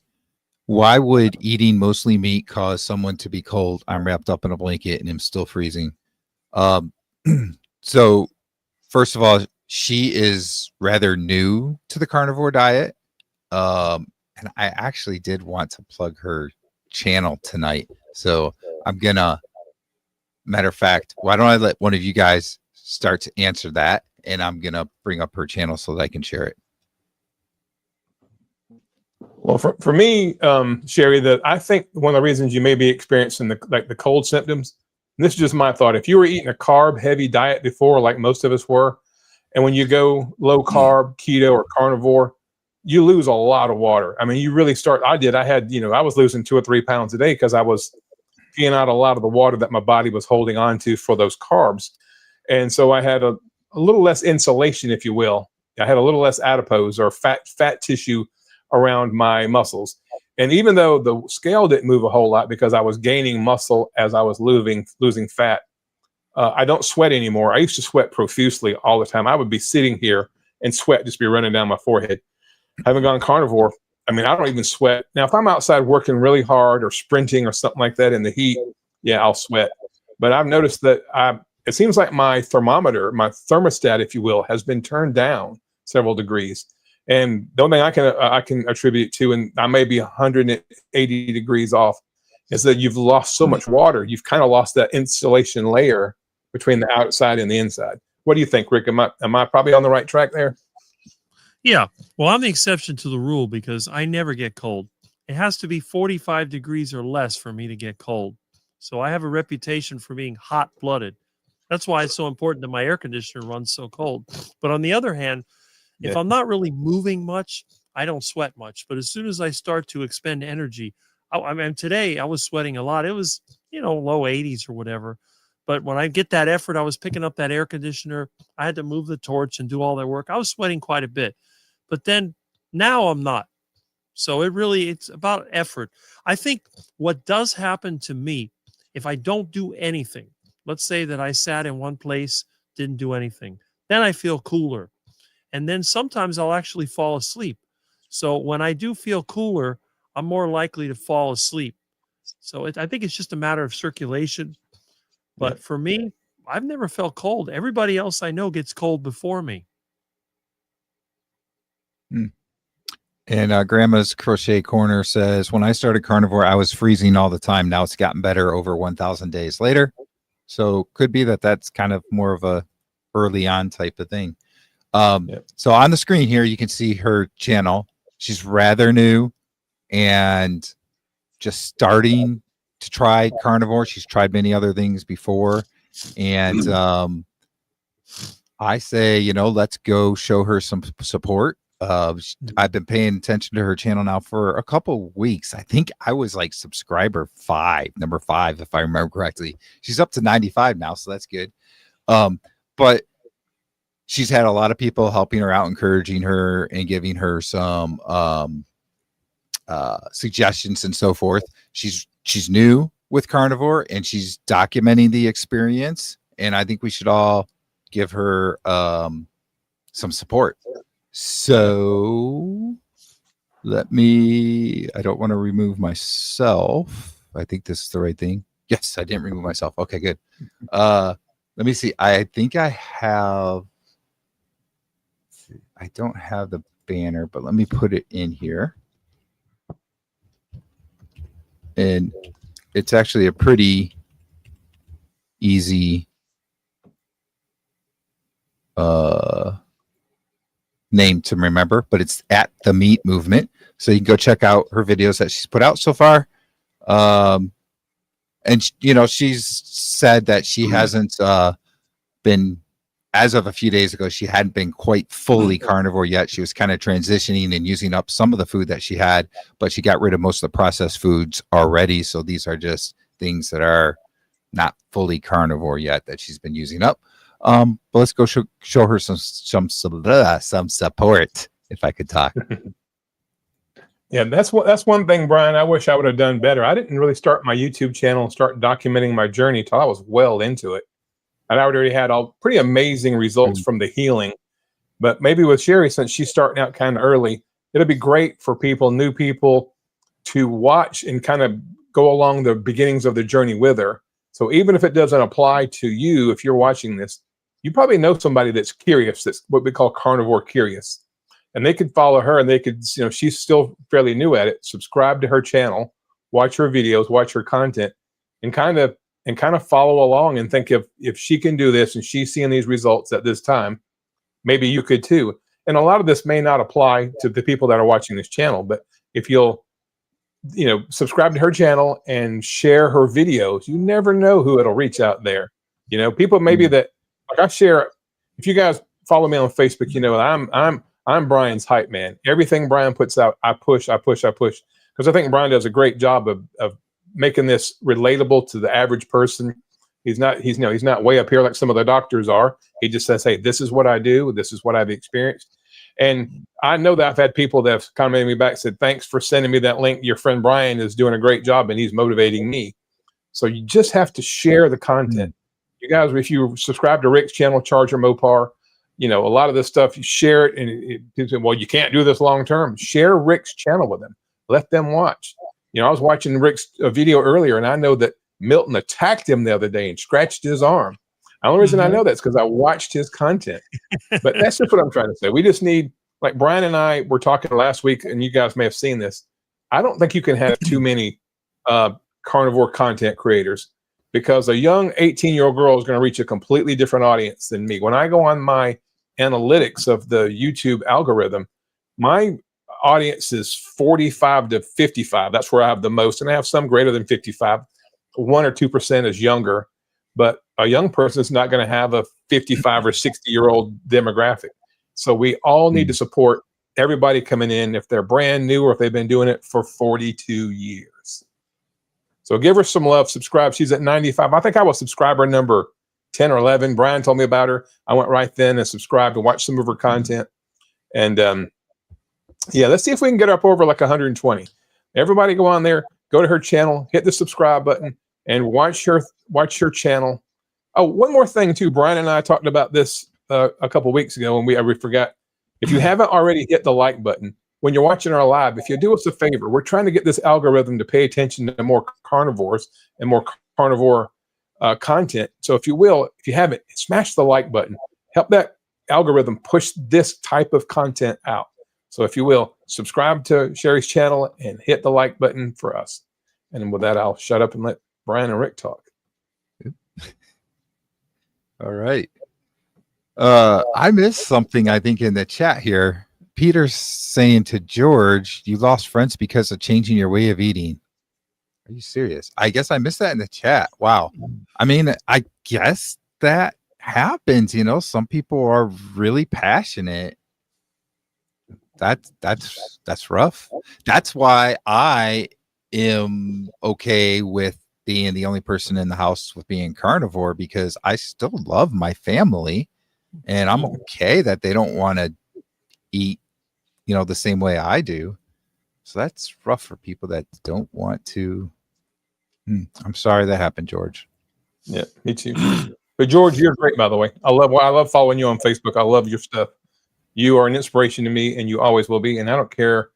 Why would eating mostly meat cause someone to be cold? I'm wrapped up in a blanket and I'm still freezing. So first of all, she is rather new to the carnivore diet. And I actually did want to plug her channel tonight. So I'm gonna, matter of fact, why don't I let one of you guys start to answer that? and I'm gonna bring up her channel so that I can share it. Well, for me, Sherry, that I think one of the reasons you may be experiencing the cold symptoms, and this is just my thought. If you were eating a carb heavy diet before, like most of us were, and when you go low carb, keto, or carnivore, you lose a lot of water. I mean, you really start. I did. I had, I was losing 2 or 3 pounds a day because I was peeing out a lot of the water that my body was holding on to for those carbs, and so I had a little less insulation, if you will. I had a little less adipose or fat tissue around my muscles. And even though the scale didn't move a whole lot because I was gaining muscle as I was losing fat, I don't sweat anymore. I used to sweat profusely all the time. I would be sitting here and sweat just be running down my forehead. I haven't gone carnivore. I mean, I don't even sweat. Now, if I'm outside working really hard or sprinting or something like that in the heat, yeah, I'll sweat. But I've noticed that it seems like my thermometer, my thermostat, if you will, has been turned down several degrees. And the only thing I can attribute it to, and I may be 180 degrees off, is that you've lost so much water. You've kind of lost that insulation layer between the outside and the inside. What do you think, Rick? Am I probably on the right track there? Yeah. Well, I'm the exception to the rule because I never get cold. It has to be 45 degrees or less for me to get cold. So I have a reputation for being hot-blooded. That's why it's so important that my air conditioner runs so cold. But on the other hand, if I'm not really moving much, I don't sweat much. But as soon as I start to expend energy, I mean, today I was sweating a lot. It was, low 80s or whatever. But when I get that effort, I was picking up that air conditioner. I had to move the torch and do all that work. I was sweating quite a bit. But then now I'm not. So it's about effort. I think what does happen to me, if I don't do anything, let's say that I sat in one place, didn't do anything, then I feel cooler. And then sometimes I'll actually fall asleep. So when I do feel cooler, I'm more likely to fall asleep. So I think it's just a matter of circulation. But for me, I've never felt cold. Everybody else I know gets cold before me. And Grandma's Crochet Corner says, when I started carnivore, I was freezing all the time. Now it's gotten better over 1,000 days later. So could be that's kind of more of a early on type of thing. So on the screen here, you can see her channel. She's rather new and just starting to try carnivore. She's tried many other things before. And I say, let's go show her some support. I've been paying attention to her channel now for a couple weeks. I think I was like number 5, if I remember correctly. She's up to 95 now, so that's good. But she's had a lot of people helping her out, encouraging her and giving her some suggestions and so forth. She's new with carnivore and she's documenting the experience. And I think we should all give her some support. So I don't want to remove myself. I think this is the right thing. Yes, I didn't remove myself. Okay, good. Let me see. I think I don't have the banner, but let me put it in here. And it's actually a pretty easy name to remember, but it's at the Meat Movement. So you can go check out her videos that she's put out so far. And she's said that she hasn't been, as of a few days ago, she hadn't been quite fully carnivore yet. She was kind of transitioning and using up some of the food that she had, but she got rid of most of the processed foods already. So these are just things that are not fully carnivore yet that she's been using up. But let's go show her some support, if I could talk. Yeah, that's one thing, Brian, I wish I would have done better. I didn't really start my YouTube channel and start documenting my journey till I was well into it. And I already had all pretty amazing results from the healing. But maybe with Sherry, since she's starting out kind of early, it'll be great for new people to watch and kind of go along the beginnings of the journey with her. So even if it doesn't apply to you, if you're watching this, you probably know somebody that's curious, that's what we call carnivore curious. And they could follow her and they could, she's still fairly new at it. Subscribe to her channel, watch her videos, watch her content, and kind of follow along and think if she can do this and she's seeing these results at this time, maybe you could too. And a lot of this may not apply to the people that are watching this channel, but if you'll, subscribe to her channel and share her videos, you never know who it'll reach out there. People maybe that, like I share, if you guys follow me on Facebook, I'm Brian's hype man. Everything Brian puts out, I push, because I think Brian does a great job of making this relatable to the average person. He's not way up here like some of the doctors are. He just says, hey, this is what I do. This is what I've experienced. And I know that I've had people that have commented me back, said, thanks for sending me that link. Your friend Brian is doing a great job and he's motivating me. So you just have to share the content. You guys, if you subscribe to Rick's channel, Charger Mopar, a lot of this stuff, you share it. And people say, well, you can't do this long term. Share Rick's channel with them. Let them watch. I was watching Rick's video earlier, and I know that Milton attacked him the other day and scratched his arm. The only reason I know that is because I watched his content. But that's just what I'm trying to say. We just need, like Brian and I were talking last week, and you guys may have seen this. I don't think you can have too many carnivore content creators, because a young 18-year-old girl is going to reach a completely different audience than me. When I go on my analytics of the YouTube algorithm, my audience is 45 to 55. That's where I have the most, and I have some greater than 55. 1 or 2% is younger, but a young person is not going to have a 55 or 60-year-old demographic. So we all need to support everybody coming in, if they're brand new or if they've been doing it for 42 years. So give her some love. Subscribe. She's at 95. I think I was subscriber number 10 or 11. Brian told me about her. I went right then and subscribed and watched some of her content. And let's see if we can get her up over like 120. Everybody go on there, go to her channel, hit the subscribe button, and watch her channel. Oh, one more thing too. Brian and I talked about this a couple weeks ago, and we forgot. If you haven't already hit the like button when you're watching our live, if you do us a favor, we're trying to get this algorithm to pay attention to more carnivores and more carnivore content. So if you haven't, smash the like button. Help that algorithm push this type of content out. So if you will, subscribe to Sherry's channel and hit the like button for us. And with that, I'll shut up and let Brian and Rick talk. All right. I missed something, I think, in the chat here. Peter's saying to George, you lost friends because of changing your way of eating. Are you serious? I guess I missed that in the chat. Wow. I mean, I guess that happens. Some people are really passionate. That's rough. That's why I am okay with being the only person in the house with being carnivore, because I still love my family, and I'm okay that they don't want to eat, the same way I do. So that's rough for people that don't want to. I'm sorry that happened, George. Yeah, me too. But George, you're great, by the way. I love following you on Facebook. I love your stuff. You are an inspiration to me, and you always will be. And I don't care, as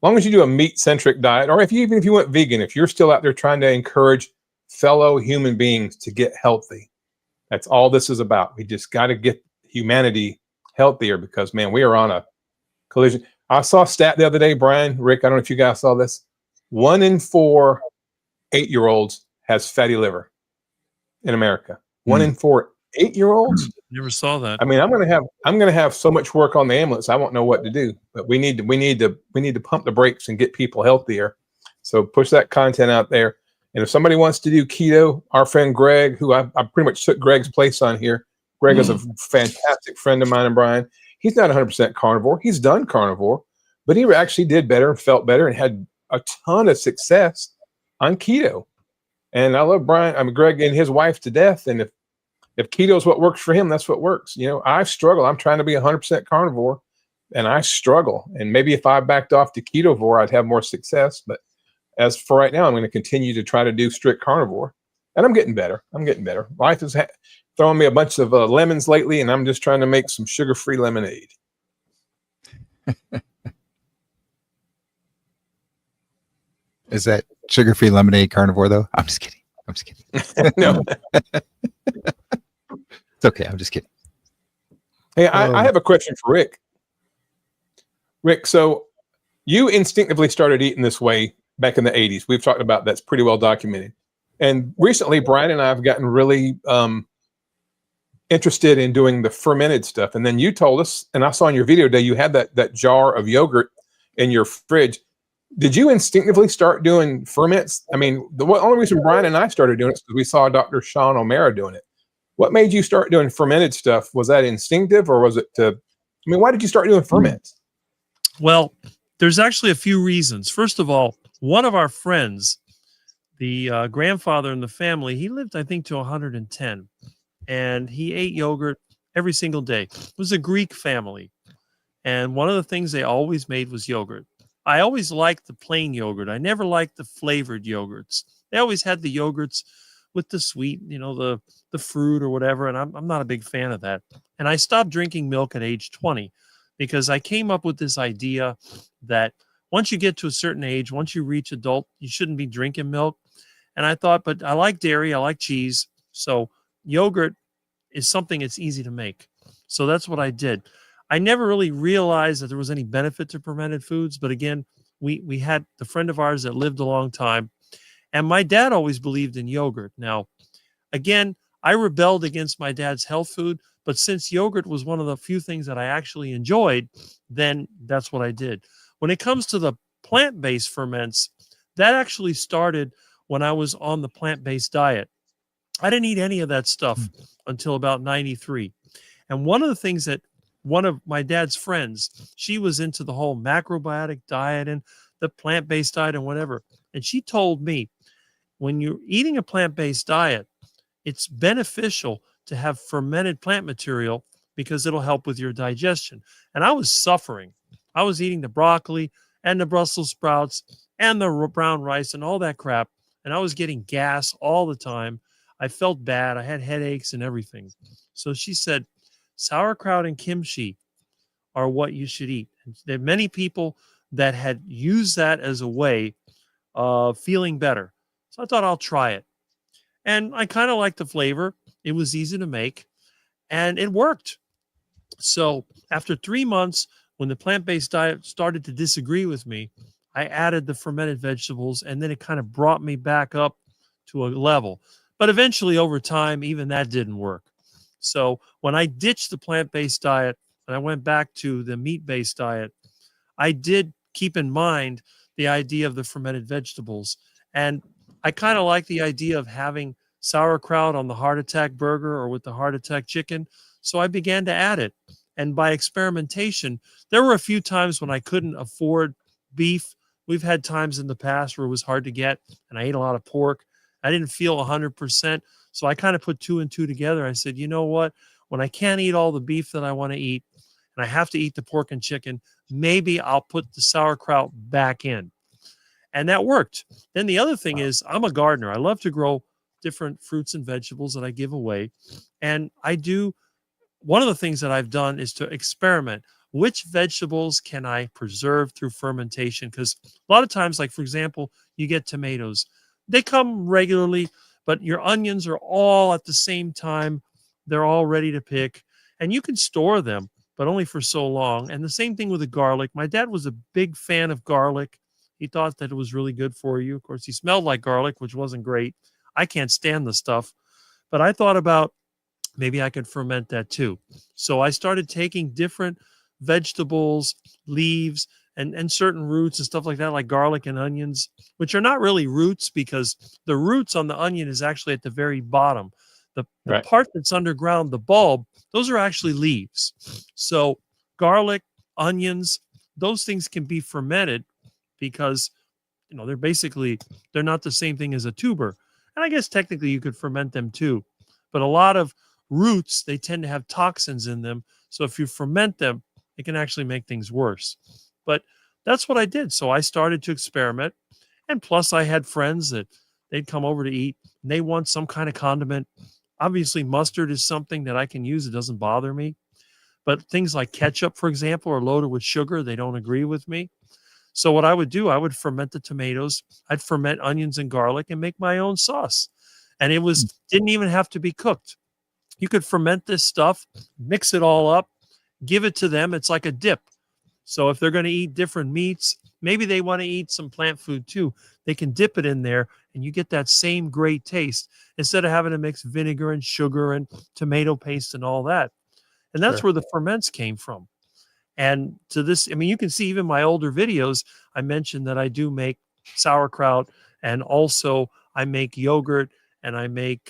long as you do a meat-centric diet, or even if you went vegan, if you're still out there trying to encourage fellow human beings to get healthy, that's all this is about. We just got to get humanity healthier, because, man, we are on a collision. I saw a stat the other day, Brian, Rick, I don't know if you guys saw this. 1 in 4 8-year-olds has fatty liver in America. 1 in 4 8-year-olds. Never saw that. I mean, I'm gonna have so much work on the ambulance, I won't know what to do. But we need to pump the brakes and get people healthier. So push that content out there. And if somebody wants to do keto, our friend Greg, who I pretty much took Greg's place on here. Greg is a fantastic friend of mine and Brian. He's not 100% carnivore. He's done carnivore, but he actually did better and felt better and had a ton of success on keto. And I love Greg and his wife to death. And if keto is what works for him, that's what works. I struggle. I'm trying to be 100% carnivore, and I struggle. And maybe if I backed off to ketovore, I'd have more success. But as for right now, I'm going to continue to try to do strict carnivore, and I'm getting better. Life is throwing me a bunch of lemons lately, and I'm just trying to make some sugar-free lemonade. Is that sugar-free lemonade carnivore, though? I'm just kidding. No. It's okay. I'm just kidding. Hey, I have a question for Rick. Rick, so you instinctively started eating this way back in the 80s. We've talked about that's pretty well documented. And recently, Brian and I have gotten really interested in doing the fermented stuff. And then you told us, and I saw in your video today, you had that jar of yogurt in your fridge. Did you instinctively start doing ferments? I mean, the only reason Brian and I started doing it is because we saw Dr. Sean O'Mara doing it. What made you start doing fermented stuff? Was that instinctive, or was it why did you start doing ferments? Well, there's actually a few reasons. First of all, one of our friends, the grandfather in the family, he lived, I think, to 110, and he ate yogurt every single day. It was a Greek family, and one of the things they always made was yogurt. I always liked the plain yogurt. I never liked the flavored yogurts. They always had the yogurts with the sweet, the fruit or whatever, and I'm not a big fan of that. And I stopped drinking milk at age 20 because I came up with this idea that once you get to a certain age, once you reach adult, you shouldn't be drinking milk. And I thought, but I like dairy, I like cheese, so yogurt is something that's easy to make. So that's what I did. I never really realized that there was any benefit to fermented foods. But again, we had the friend of ours that lived a long time. And my dad always believed in yogurt. Now, again, I rebelled against my dad's health food. But since yogurt was one of the few things that I actually enjoyed, then that's what I did. When it comes to the plant-based ferments, that actually started when I was on the plant-based diet. I didn't eat any of that stuff until about 93. And one of the things that one of my dad's friends, she was into the whole macrobiotic diet and the plant-based diet and whatever. And she told me, when you're eating a plant-based diet, it's beneficial to have fermented plant material because it'll help with your digestion. And I was suffering. I was eating the broccoli and the Brussels sprouts and the brown rice and all that crap. And I was getting gas all the time. I felt bad. I had headaches and everything. So she said, sauerkraut and kimchi are what you should eat. And there are many people that had used that as a way of feeling better. So I thought I'll try it. And I kind of liked the flavor. It was easy to make and it worked. So after 3 months, when the plant-based diet started to disagree with me, I added the fermented vegetables, and then it kind of brought me back up to a level. But eventually, over time, even that didn't work. So when I ditched the plant-based diet and I went back to the meat-based diet, I did keep in mind the idea of the fermented vegetables. And I kind of like the idea of having sauerkraut on the heart attack burger or with the heart attack chicken. So I began to add it. And by experimentation, there were a few times when I couldn't afford beef. We've had times in the past where it was hard to get, and I ate a lot of pork. I didn't feel 100%. So I kind of put 2 and 2 together. I said, you know what? When I can't eat all the beef that I want to eat, and I have to eat the pork and chicken, maybe I'll put the sauerkraut back in. And that worked. Then the other thing is, I'm a gardener. I love to grow different fruits and vegetables that I give away. And one of the things that I've done is to experiment. Which vegetables can I preserve through fermentation? Because a lot of times, like for example, you get tomatoes. They come regularly, but your onions are all at the same time. They're all ready to pick. And you can store them, but only for so long. And the same thing with the garlic. My dad was a big fan of garlic. He thought that it was really good for you. Of course, he smelled like garlic, which wasn't great. I can't stand the stuff. But I thought about maybe I could ferment that too. So I started taking different vegetables, leaves, and certain roots and stuff like that, like garlic and onions, which are not really roots because the roots on the onion is actually at the very bottom. The Right. part that's underground, the bulb, those are actually leaves. So garlic, onions, those things can be fermented because, they're not the same thing as a tuber. And I guess technically you could ferment them too. But a lot of roots, they tend to have toxins in them. So if you ferment them, it can actually make things worse. But that's what I did. So I started to experiment. And plus I had friends that they'd come over to eat and they want some kind of condiment. Obviously mustard is something that I can use. It doesn't bother me. But things like ketchup, for example, are loaded with sugar. They don't agree with me. So what I would do, I would ferment the tomatoes. I'd ferment onions and garlic and make my own sauce. And it didn't even have to be cooked. You could ferment this stuff, mix it all up, give it to them. It's like a dip. So if they're going to eat different meats, maybe they want to eat some plant food too. They can dip it in there and you get that same great taste instead of having to mix vinegar and sugar and tomato paste and all that. And that's Sure. where the ferments came from. And to this, I mean, you can see even my older videos, I mentioned that I do make sauerkraut, and also I make yogurt, and I make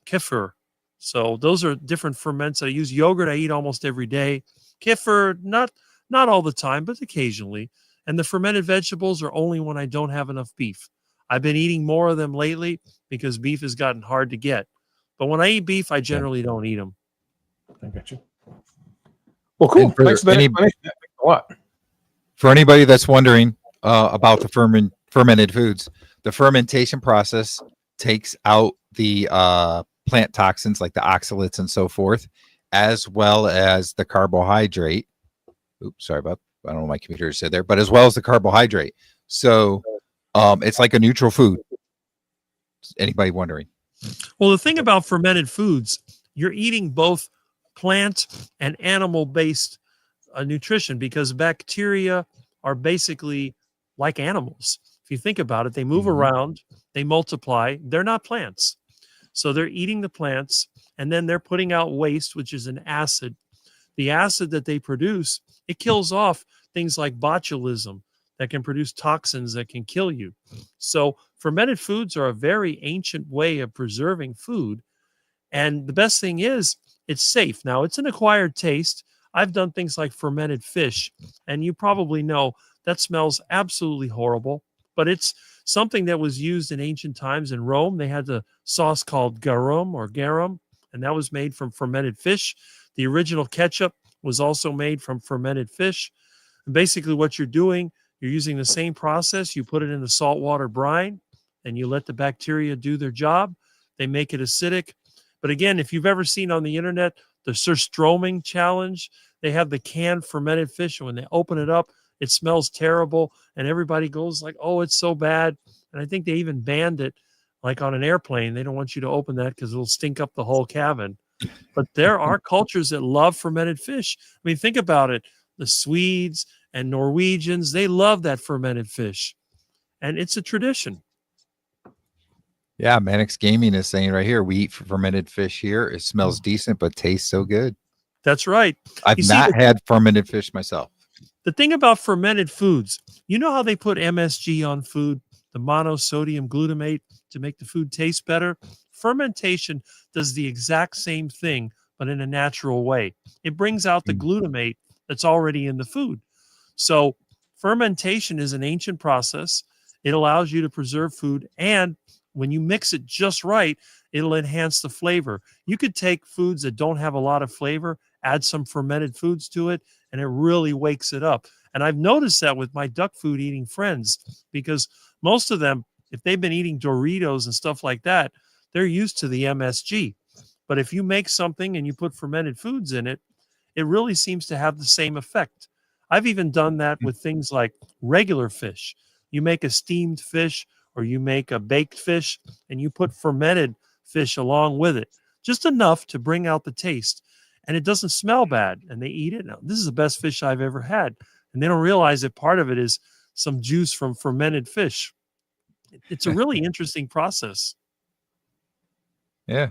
kefir. So those are different ferments. I use yogurt I eat almost every day. Kefir, not all the time, but occasionally. And the fermented vegetables are only when I don't have enough beef. I've been eating more of them lately because beef has gotten hard to get. But when I eat beef, I generally don't eat them. I got you. Well, cool. And for Thanks for that any- explanation. That makes a lot. For anybody that's wondering about the fermented foods, the fermentation process takes out the plant toxins like the oxalates and so forth, as well as the carbohydrate. Oops, sorry about, I don't know what my computer said there, but as well as the carbohydrate. So it's like a neutral food. Anybody wondering? Well, the thing about fermented foods, you're eating both plant and animal-based nutrition, because bacteria are basically like animals. If you think about it, they move around, they multiply. They're not plants. So they're eating the plants, and then they're putting out waste, which is an acid. The acid that they produce, it kills off things like botulism that can produce toxins that can kill you. So fermented foods are a very ancient way of preserving food. And the best thing is it's safe. Now, it's an acquired taste. I've done things like fermented fish, and you probably know that smells absolutely horrible, but it's something that was used in ancient times in Rome. They had the sauce called garum, and that was made from fermented fish. The original ketchup was also made from fermented fish. And basically what you're doing, you're using the same process. You put it in the saltwater brine, and you let the bacteria do their job. They make it acidic. But again, if you've ever seen on the internet the surströmming challenge, they have the canned fermented fish, and when they open it up, it smells terrible, and everybody goes like, oh, it's so bad. And I think they even banned it, like on an airplane. They don't want you to open that because it'll stink up the whole cabin. But there are cultures that love fermented fish. I mean, think about it. The Swedes and Norwegians, they love that fermented fish, and it's a tradition. Yeah, Mannix Gaming is saying right here, we eat fermented fish here. It smells decent, but tastes so good. That's right. I've You see, not had fermented fish myself. the thing about fermented foods, you know how they put MSG on food, the monosodium glutamate, to make the food taste better? Fermentation does the exact same thing, but in a natural way. It brings out the glutamate that's already in the food. So fermentation is an ancient process. It allows you to preserve food, and when you mix it just right, it'll enhance the flavor. You could take foods that don't have a lot of flavor, add some fermented foods to it, and it really wakes it up. And I've noticed that with my duck food eating friends, because most of them, if they've been eating Doritos and stuff like that, they're used to the MSG. But if you make something and you put fermented foods in it, it really seems to have the same effect. I've even done that with things like regular fish. You make a steamed fish or you make a baked fish and you put fermented fish along with it, just enough to bring out the taste. And it doesn't smell bad, and they eat it. Now, this is the best fish I've ever had. And they don't realize that part of it is some juice from fermented fish. It's a really interesting process. Yeah.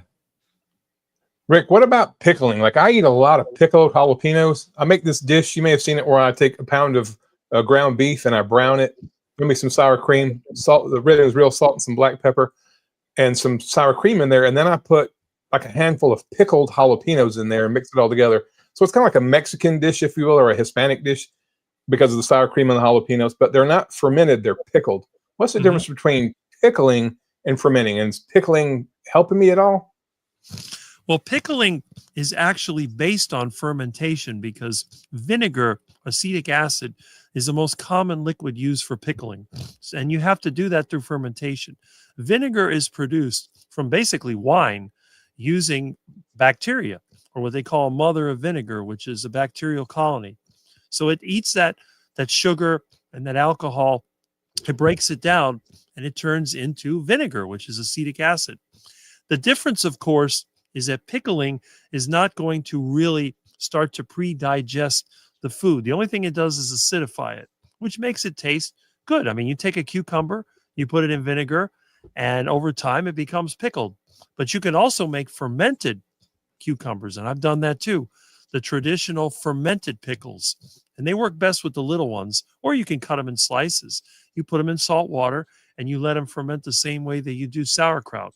Rick, what about pickling? Like, I eat a lot of pickled jalapenos. I make this dish. You may have seen it, where I take a pound of ground beef and I brown it. Give me some sour cream, salt. The red is real salt and some black pepper, and some sour cream in there. And then I put like a handful of pickled jalapenos in there and mix it all together. So it's kind of like a Mexican dish, if you will, or a Hispanic dish, because of the sour cream and the jalapenos. But they're not fermented; they're pickled. What's the difference between pickling and fermenting? And is pickling helping me at all? Well, pickling is actually based on fermentation, because vinegar, acetic acid, is the most common liquid used for pickling. And you have to do that through fermentation. Vinegar is produced from basically wine using bacteria, or what they call mother of vinegar, which is a bacterial colony. So it eats that sugar and that alcohol, it breaks it down, and it turns into vinegar, which is acetic acid. The difference, of course, is that pickling is not going to really start to pre-digest the food. The only thing it does is acidify it, which makes it taste good. I mean, you take a cucumber, you put it in vinegar, And over time, it becomes pickled. But you can also make fermented cucumbers, and I've done that too. The traditional fermented pickles, and they work best with the little ones, or you can cut them in slices. You put them in salt water and you let them ferment the same way that you do sauerkraut.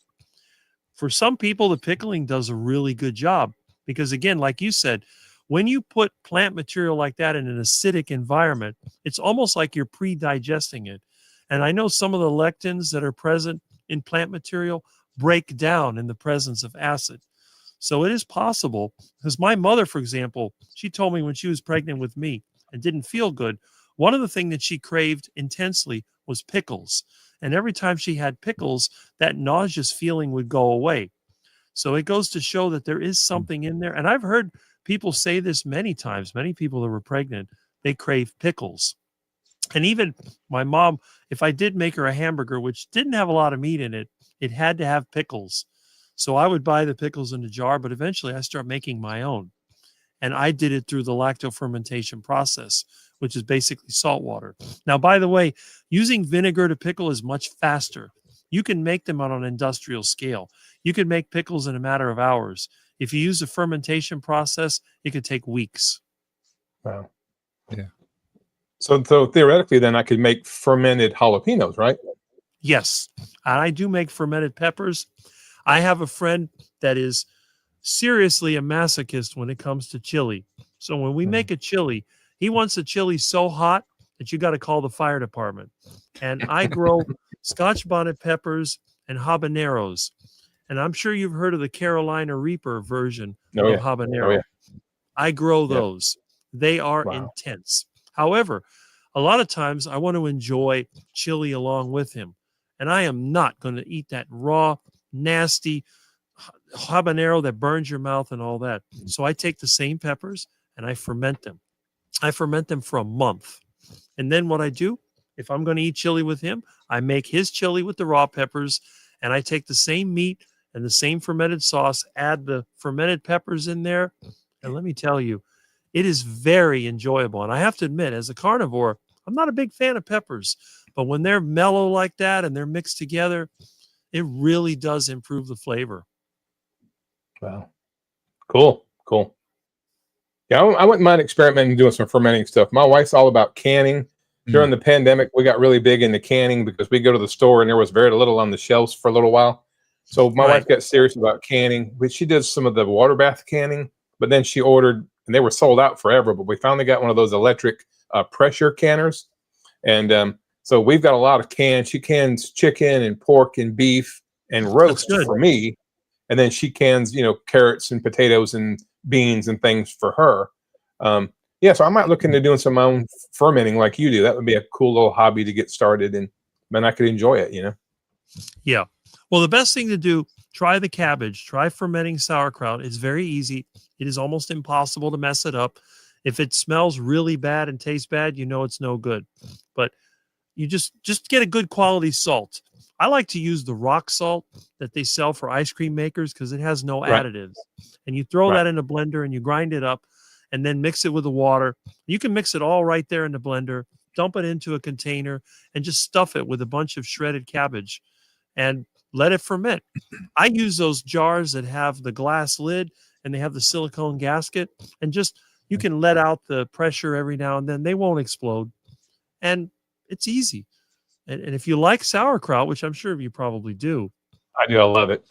For some people, the pickling does a really good job because, again, like you said, when you put plant material like that in an acidic environment, it's almost like you're pre-digesting it. And I know some of the lectins that are present in plant material break down in the presence of acid. So it is possible, because my mother, for example, she told me when she was pregnant with me and didn't feel good, one of the things that she craved intensely was pickles. And every time she had pickles, that nauseous feeling would go away. So it goes to show that there is something in there. And I've heard people say this many times. Many people that were pregnant, they crave pickles. And even my mom, if I did make her a hamburger, which didn't have a lot of meat in it, it had to have pickles. So I would buy the pickles in a jar, but eventually I started making my own. And I did it through the lactofermentation process, which is basically salt water. Now, by the way, using vinegar to pickle is much faster. You can make them on an industrial scale. You can make pickles in a matter of hours. If you use a fermentation process, it could take weeks. Wow. Yeah. So theoretically, then I could make fermented jalapenos, right? Yes, and I do make fermented peppers. I have a friend that is seriously a masochist when it comes to chili. So when we make a chili, he wants a chili so hot that you got to call the fire department. And I grow Scotch bonnet peppers and habaneros. And I'm sure you've heard of the Carolina Reaper version of habanero. Oh, yeah. I grow those. They are intense. However, a lot of times I want to enjoy chili along with him. And I am not going to eat that raw, nasty habanero that burns your mouth and all that. So I take the same peppers and I ferment them. I ferment them for a month. And then what I do, if I'm going to eat chili with him, I make his chili with the raw peppers, and I take the same meat and the same fermented sauce, add the fermented peppers in there. And let me tell you, it is very enjoyable. And I have to admit, as a carnivore, I'm not a big fan of peppers, but when they're mellow like that and they're mixed together, it really does improve the flavor. Wow. Cool. Yeah, I wouldn't mind experimenting doing some fermenting stuff. My wife's all about canning. During the pandemic, we got really big into canning because we go to the store and there was very little on the shelves for a little while. So my wife got serious about canning. She did some of the water bath canning, but then she ordered, and they were sold out forever, but we finally got one of those electric pressure canners. And so we've got a lot of cans. She cans chicken and pork and beef and roast for me. And then she cans, carrots and potatoes and beans and things for her. So I might look into doing some of my own fermenting like you do. That would be a cool little hobby to get started, and then I could enjoy it, Yeah. Well, the best thing to do, try the cabbage, try fermenting sauerkraut. It's very easy. It is almost impossible to mess it up. If it smells really bad and tastes bad, it's no good. But you just get a good quality salt. I like to use the rock salt that they sell for ice cream makers because it has no additives. And you throw that in a blender and you grind it up and then mix it with the water. You can mix it all right there in the blender, dump it into a container, and just stuff it with a bunch of shredded cabbage and let it ferment. I use those jars that have the glass lid and they have the silicone gasket, and just you can let out the pressure every now and then. They won't explode. And it's easy. And if you like sauerkraut, which I'm sure you probably do. I do. I love it.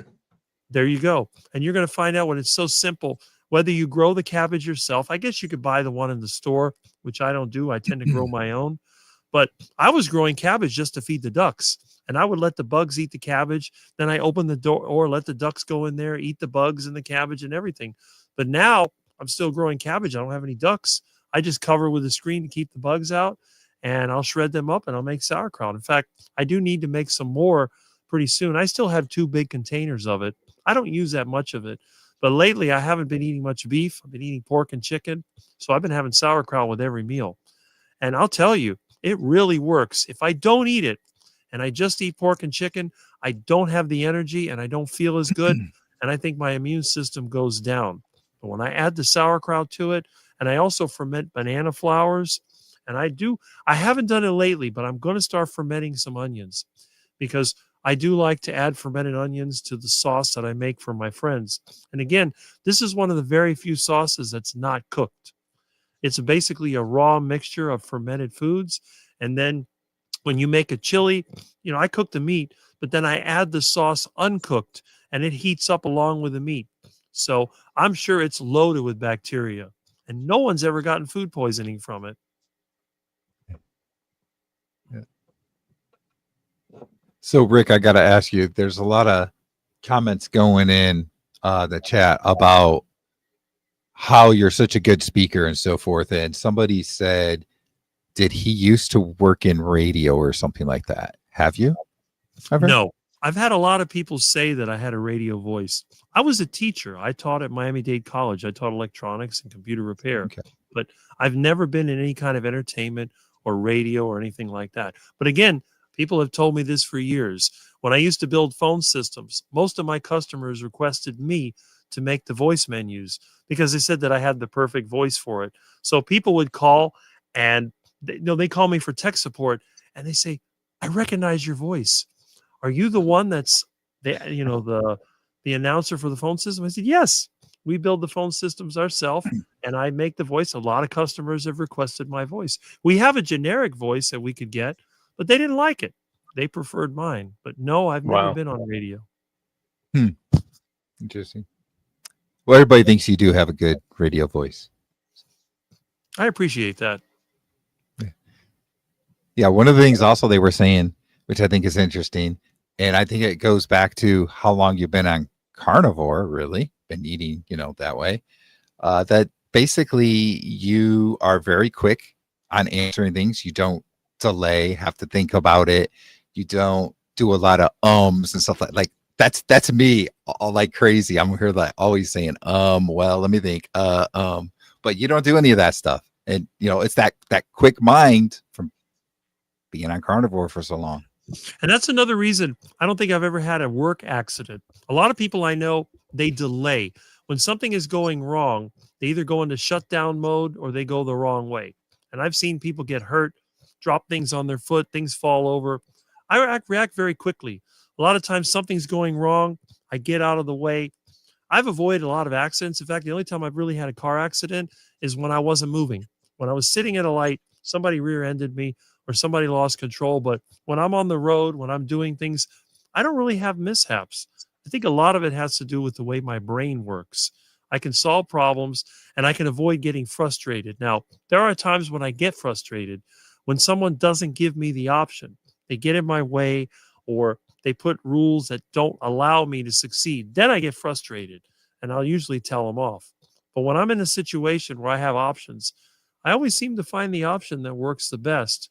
There you go. And you're going to find out when it's so simple, whether you grow the cabbage yourself. I guess you could buy the one in the store, which I don't do. I tend to grow my own. But I was growing cabbage just to feed the ducks. And I would let the bugs eat the cabbage. Then I open the door or let the ducks go in there, eat the bugs and the cabbage and everything. But now I'm still growing cabbage. I don't have any ducks. I just cover with a screen to keep the bugs out. And I'll shred them up and I'll make sauerkraut. In fact, I do need to make some more pretty soon. I still have 2 big containers of it. I don't use that much of it. But lately, I haven't been eating much beef. I've been eating pork and chicken. So I've been having sauerkraut with every meal. And I'll tell you, it really works. If I don't eat it and I just eat pork and chicken, I don't have the energy and I don't feel as good. And I think my immune system goes down. But when I add the sauerkraut to it, and I also ferment banana flowers, and I haven't done it lately, but I'm going to start fermenting some onions because I do like to add fermented onions to the sauce that I make for my friends. And again, this is one of the very few sauces that's not cooked. It's basically a raw mixture of fermented foods. And then when you make a chili, I cook the meat, but then I add the sauce uncooked and it heats up along with the meat. So I'm sure it's loaded with bacteria and no one's ever gotten food poisoning from it. So, Rick, I got to ask you, there's a lot of comments going in the chat about how you're such a good speaker and so forth. And somebody said, did he used to work in radio or something like that? Have you ever? No. I've had a lot of people say that I had a radio voice. I was a teacher. I taught at Miami-Dade College. I taught electronics and computer repair. Okay. But I've never been in any kind of entertainment or radio or anything like that. But again, people have told me this for years. When I used to build phone systems, most of my customers requested me to make the voice menus because they said that I had the perfect voice for it. So people would call and they call me for tech support and they say, I recognize your voice. Are you the one that's the announcer for the phone system? I said, yes, we build the phone systems ourselves and I make the voice. A lot of customers have requested my voice. We have a generic voice that we could get, but they didn't like it. They preferred mine. But no, I've never been on radio. Interesting. Well, everybody thinks you do have a good radio voice. I appreciate that. Yeah, one of the things also they were saying, which I think is interesting, and I think it goes back to how long you've been on carnivore, really, been eating, that way, that basically you are very quick on answering things. You don't delay, have to think about it. You don't do a lot of ums and stuff like that's me all like crazy. I'm here like always saying, well, let me think, but you don't do any of that stuff. And, it's that quick mind from being on carnivore for so long. And that's another reason I don't think I've ever had a work accident. A lot of people I know, they delay. When something is going wrong, they either go into shutdown mode or they go the wrong way. And I've seen people get hurt, drop things on their foot, things fall over. I react very quickly. A lot of times something's going wrong. I get out of the way. I've avoided a lot of accidents. In fact, the only time I've really had a car accident is when I wasn't moving. When I was sitting at a light, somebody rear-ended me or somebody lost control. But when I'm on the road, when I'm doing things, I don't really have mishaps. I think a lot of it has to do with the way my brain works. I can solve problems and I can avoid getting frustrated. Now, there are times when I get frustrated when someone doesn't give me the option. They get in my way or they put rules that don't allow me to succeed. Then I get frustrated and I'll usually tell them off. But when I'm in a situation where I have options, I always seem to find the option that works the best.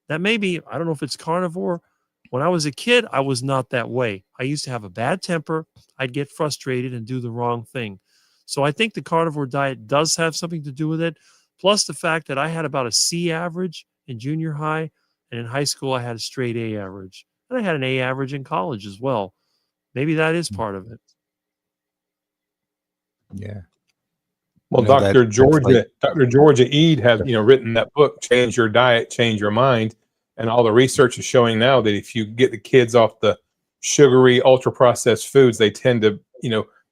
That may be, I don't know if it's carnivore. When I was a kid, I was not that way. I used to have a bad temper. I'd get frustrated and do the wrong thing. So I think the carnivore diet does have something to do with it. Plus the fact that I had about a C average in junior high, and in high school I had a straight A average. And I had an A average in college as well. Maybe that is part of it. Yeah. Well, Dr. Georgia Ede has, written that book, Change Your Diet, Change Your Mind. And all the research is showing now that if you get the kids off the sugary, ultra processed foods, they tend to,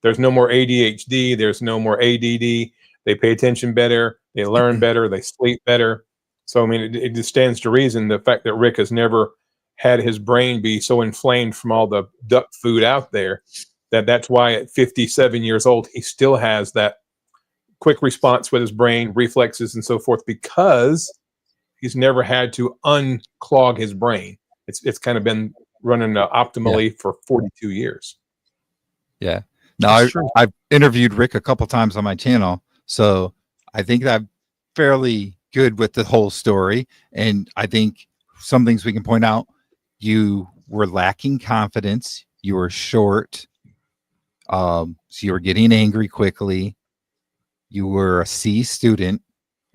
there's no more ADHD, there's no more ADD. They pay attention better, they learn better, they sleep better. So, I mean, it just stands to reason the fact that Rick has never had his brain be so inflamed from all the duck food out there that's why at 57 years old, he still has that quick response with his brain, reflexes and so forth, because he's never had to unclog his brain. It's kind of been running optimally for 42 years. Yeah. Now, I've interviewed Rick a couple times on my channel, so I think that I'm fairly good with the whole story. And I think some things we can point out, you were lacking confidence. You were short. So you were getting angry quickly. You were a C student,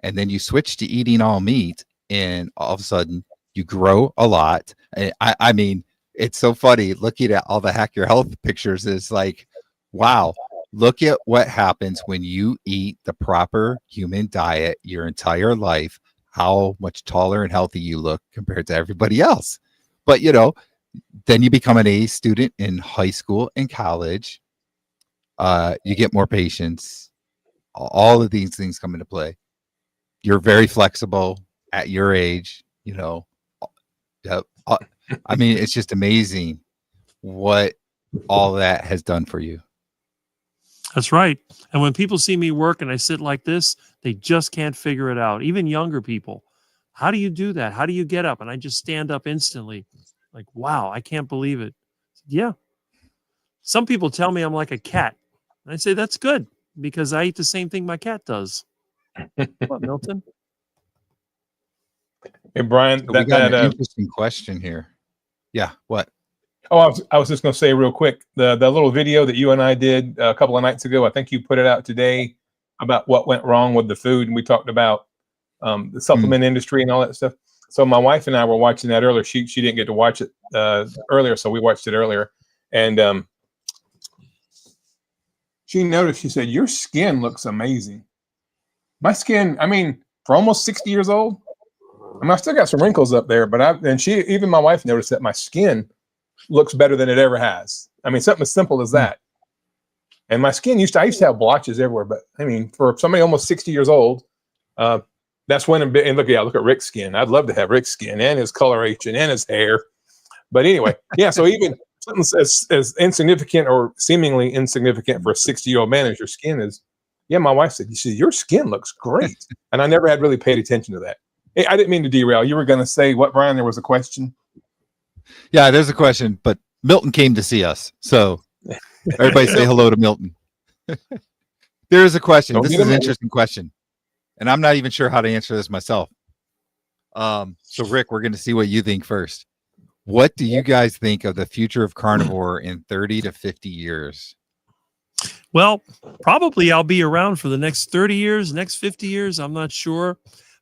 and then you switched to eating all meat, and all of a sudden you grow a lot. I mean, it's so funny looking at all the Hack Your Health pictures. Is like, wow, look at what happens when you eat the proper human diet your entire life, how much taller and healthy you look compared to everybody else. But, then you become an A student in high school and college. You get more patience. All of these things come into play. You're very flexible at your age, you know. I mean, it's just amazing what all that has done for you. That's right. And when people see me work and I sit like this, they just can't figure it out. Even younger people. How do you do that? How do you get up? And I just stand up instantly. Like, wow, I can't believe it. Yeah. Some people tell me I'm like a cat. And I say, that's good because I eat the same thing my cat does. What, Milton? Hey, Brian, So we got an interesting question here. Yeah, what? Oh, I was just going to say real quick, the little video that you and I did a couple of nights ago, I think you put it out today about what went wrong with the food. And we talked about the supplement industry and all that stuff. So my wife and I were watching that earlier. She didn't get to watch it earlier, so we watched it earlier. And she noticed, she said, your skin looks amazing. My skin, I mean, for almost 60 years old, I mean, I still got some wrinkles up there, but even my wife noticed that my skin looks better than it ever has. I mean, something as simple as that. And my skin I used to have blotches everywhere, but I mean, for somebody almost 60 years old, that's when, and look at Rick's skin. I'd love to have Rick's skin and his coloration and his hair. But anyway, yeah, so even something as insignificant or seemingly insignificant for a 60-year-old man as your skin is, yeah, my wife said, your skin looks great. And I never had really paid attention to that. Hey, I didn't mean to derail. You were going to say what, Brian? There was a question. Yeah, there's a question, but Milton came to see us. So everybody say hello to Milton. There is a question. This is an interesting question. And I'm not even sure how to answer this myself. So Rick, we're going to see what you think first. What do you guys think of the future of carnivore in 30 to 50 years? Well, probably I'll be around for the next 30 years, next 50 years. I'm not sure.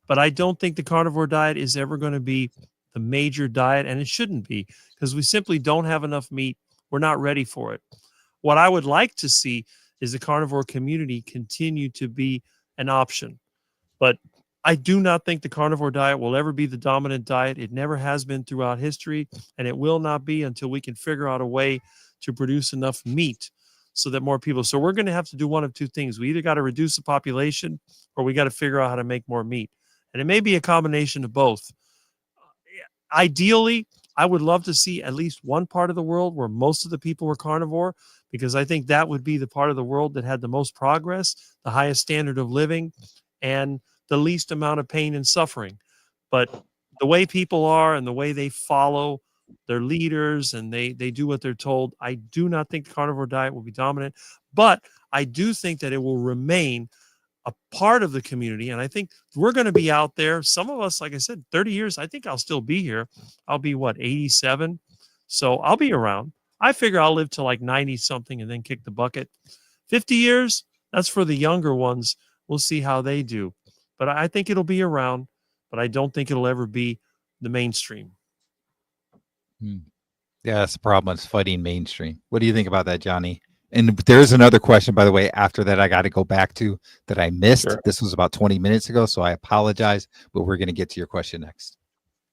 But I don't think the carnivore diet is ever going to be the major diet, and it shouldn't be because we simply don't have enough meat. We're not ready for it. What I would like to see is the carnivore community continue to be an option. But I do not think the carnivore diet will ever be the dominant diet. It never has been throughout history, and it will not be until we can figure out a way to produce enough meat so that more people. So we're going to have to do one of two things. We either got to reduce the population or we got to figure out how to make more meat. And it may be a combination of both. Ideally, I would love to see at least one part of the world where most of the people were carnivore, because I think that would be the part of the world that had the most progress, the highest standard of living, and the least amount of pain and suffering. But the way people are and the way they follow their leaders and they do what they're told, I do not think the carnivore diet will be dominant. But I do think that it will remain a part of the community. And I think we're going to be out there. Some of us, like I said, 30 years, I think I'll still be here. I'll be 87. So I'll be around. I figure I'll live to like 90 something and then kick the bucket. 50 years, that's for the younger ones. We'll see how they do. But I think it'll be around, but I don't think it'll ever be the mainstream. Yeah, that's the problem. It's fighting mainstream. What do you think about that, Johnny? And there's another question, by the way, after that I got to go back to that I missed. Sure. This was about 20 minutes ago, so I apologize, but we're going to get to your question next.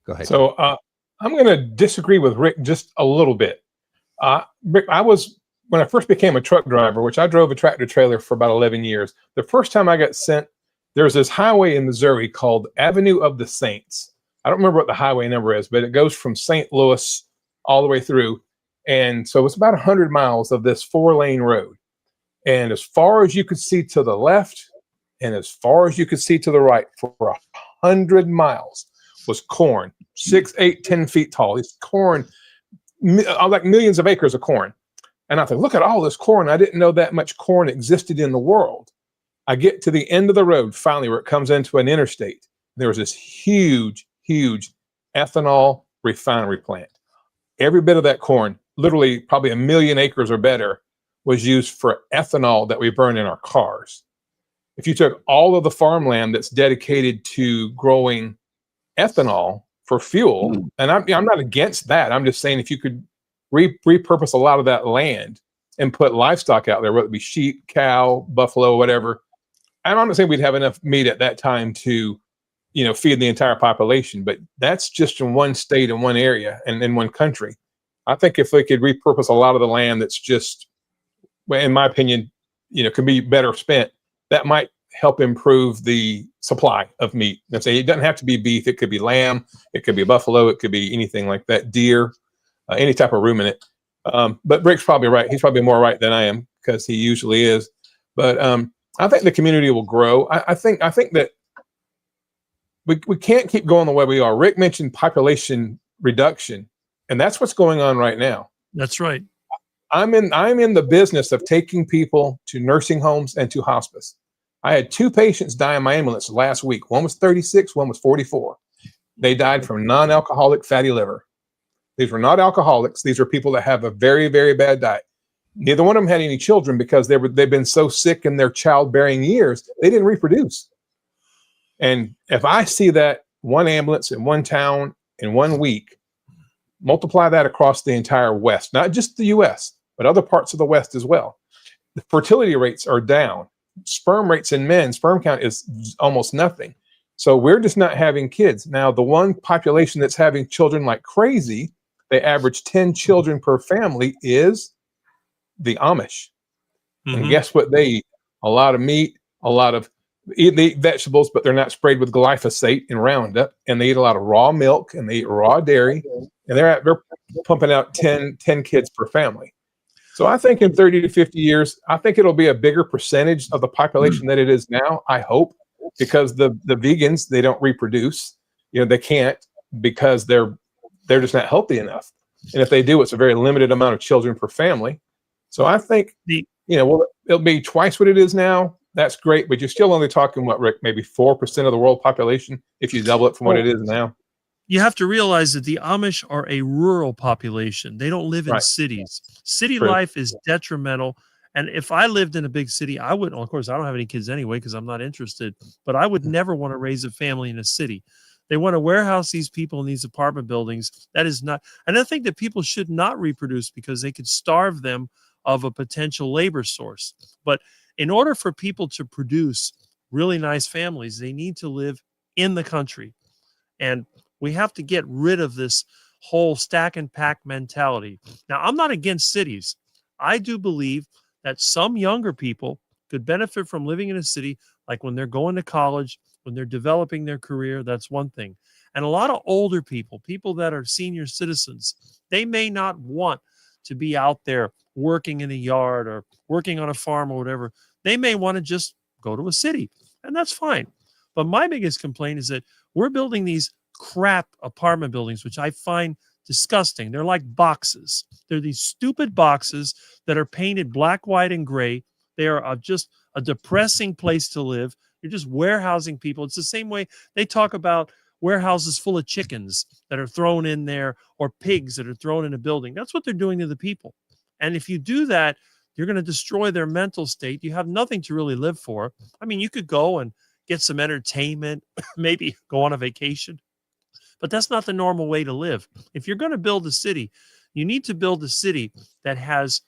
Go ahead. So I'm going to disagree with Rick just a little bit. Rick, when I first became a truck driver, which I drove a tractor trailer for about 11 years, the first time I got sent, there's this highway in Missouri called Avenue of the Saints. I don't remember what the highway number is, but it goes from St. Louis all the way through. And so it's about 100 miles of this 4-lane road. And as far as you could see to the left and as far as you could see to the right for 100 miles was corn, 6, 8, 10 feet tall. It's corn, like millions of acres of corn. And I thought, look at all this corn. I didn't know that much corn existed in the world. I get to the end of the road, finally, where it comes into an interstate. There was this huge, huge ethanol refinery plant. Every bit of that corn, literally probably 1 million acres or better, was used for ethanol that we burn in our cars. If you took all of the farmland that's dedicated to growing ethanol for fuel, and I'm not against that. I'm just saying if you could repurpose a lot of that land and put livestock out there, whether it be sheep, cow, buffalo, whatever, I'm not saying we'd have enough meat at that time to, feed the entire population, but that's just in one state and one area and in one country. I think if they could repurpose a lot of the land that's just, well, in my opinion, can be better spent, that might help improve the supply of meat. And say it doesn't have to be beef; it could be lamb, it could be buffalo, it could be anything like that, deer, any type of ruminant. But Rick's probably right. He's probably more right than I am because he usually is. But I think the community will grow. I think that we can't keep going the way we are. Rick mentioned population reduction, and that's what's going on right now. That's right. I'm in the business of taking people to nursing homes and to hospice. I had 2 patients die in my ambulance last week. One was 36, one was 44. They died from non-alcoholic fatty liver. These were not alcoholics. These are people that have a very, very bad diet. Neither one of them had any children because they've been so sick in their childbearing years, they didn't reproduce. And if I see that one ambulance in one town in 1 week, multiply that across the entire West, not just the US, but other parts of the West as well. The fertility rates are down. Sperm rates in men, sperm count is almost nothing. So we're just not having kids. Now, the one population that's having children like crazy, they average 10 children per family, is the Amish. Mm-hmm. And guess what they eat? A lot of meat, they eat vegetables, but they're not sprayed with glyphosate and Roundup. And they eat a lot of raw milk and they eat raw dairy. And they're pumping out 10 kids per family. So I think in 30 to 50 years, I think it'll be a bigger percentage of the population than it is now, I hope, because the vegans, they don't reproduce. They can't because they're just not healthy enough. And if they do, it's a very limited amount of children per family. So I think, it'll be twice what it is now. That's great. But you're still only talking, what, Rick, maybe 4% of the world population if you double it from what it is now. You have to realize that the Amish are a rural population. They don't live in cities. City life is detrimental. And if I lived in a big city, I wouldn't. Well, of course, I don't have any kids anyway because I'm not interested. But I would never want to raise a family in a city. They want to warehouse these people in these apartment buildings. That is not. And I think that people should not reproduce because they could starve them of a potential labor source. But in order for people to produce really nice families, they need to live in the country. And we have to get rid of this whole stack and pack mentality. Now, I'm not against cities. I do believe that some younger people could benefit from living in a city, like when they're going to college, when they're developing their career. That's one thing. And a lot of older people that are senior citizens, they may not want to be out there working in a yard or working on a farm or whatever. They may want to just go to a city, and that's fine. But my biggest complaint is that we're building these crap apartment buildings, which I find disgusting. They're like boxes. They're these stupid boxes that are painted black, white, and gray. They are just a depressing place to live. You're just warehousing people. It's the same way they talk about warehouses full of chickens that are thrown in there or pigs that are thrown in a building. That's what they're doing to the people. And if you do that, you're going to destroy their mental state. You have nothing to really live for. I mean, you could go and get some entertainment, maybe go on a vacation. But that's not the normal way to live. If you're going to build a city, you need to build a city that has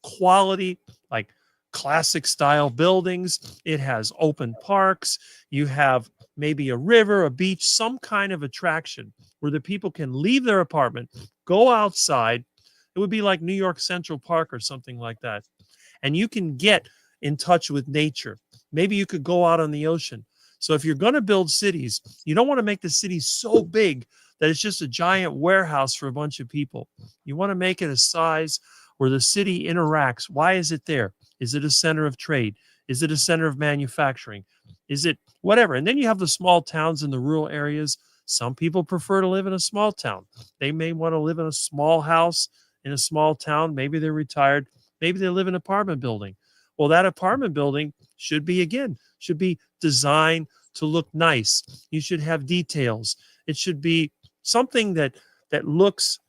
quality, like classic style buildings. It has open parks. You have maybe a river, a beach, some kind of attraction where the people can leave their apartment, go outside. It would be like New York Central Park or something like that. And you can get in touch with nature. Maybe you could go out on the ocean. So if you're going to build cities, you don't want to make the city so big that it's just a giant warehouse for a bunch of people. You want to make it a size where the city interacts. Why is it there? Is it a center of trade? Is it a center of manufacturing? Is it whatever? And then you have the small towns in the rural areas. Some people prefer to live in a small town. They may want to live in a small house in a small town. Maybe they're retired. Maybe they live in an apartment building. Well, that apartment building should be designed to look nice. You should have details. It should be something that looks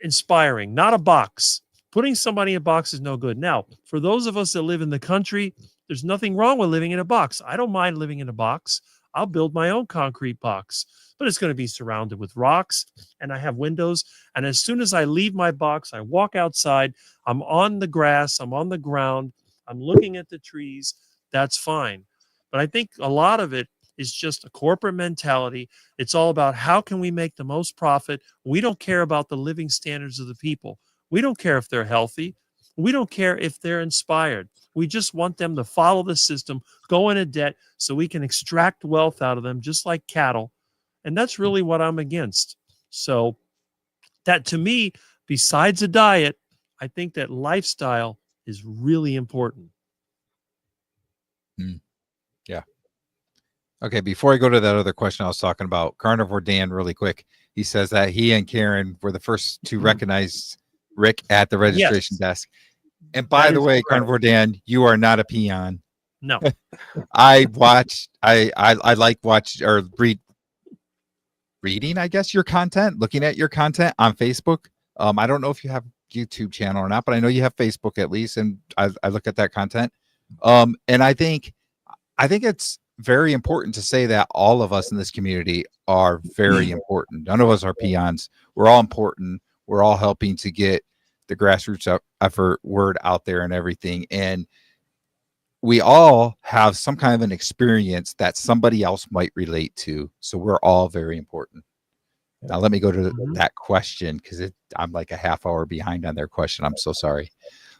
inspiring, not a box. Putting somebody in a box is no good. Now, for those of us that live in the country, there's nothing wrong with living in a box. I don't mind living in a box. I'll build my own concrete box, but it's going to be surrounded with rocks, and I have windows. And as soon as I leave my box, I walk outside. I'm on the grass. I'm on the ground. I'm looking at the trees. That's fine. But I think a lot of it is just a corporate mentality. It's all about how can we make the most profit. We don't care about the living standards of the people. We don't care if they're healthy. We don't care if they're inspired. We just want them to follow the system, go into debt so we can extract wealth out of them, just like cattle. And that's really what I'm against. So that, to me, besides a diet, I think that lifestyle is really important. Yeah. Okay, before I go to that other question I was talking about, Carnivore Dan, really quick, he says that he and Karen were the first to recognize Rick at the registration desk. And by the way, correct. Carnivore Dan, you are not a peon. No. I like reading, I guess, your content, looking at your content on Facebook. I don't know if you have YouTube channel or not, but I know you have Facebook at least, and I look at that content. And I think it's very important to say that all of us in this community are very important. None of us are peons. We're all important. We're all helping to get the grassroots effort word out there and everything. And we all have some kind of an experience that somebody else might relate to. So we're all very important. Now, let me go to that question, because I'm like a half hour behind on their question. I'm so sorry.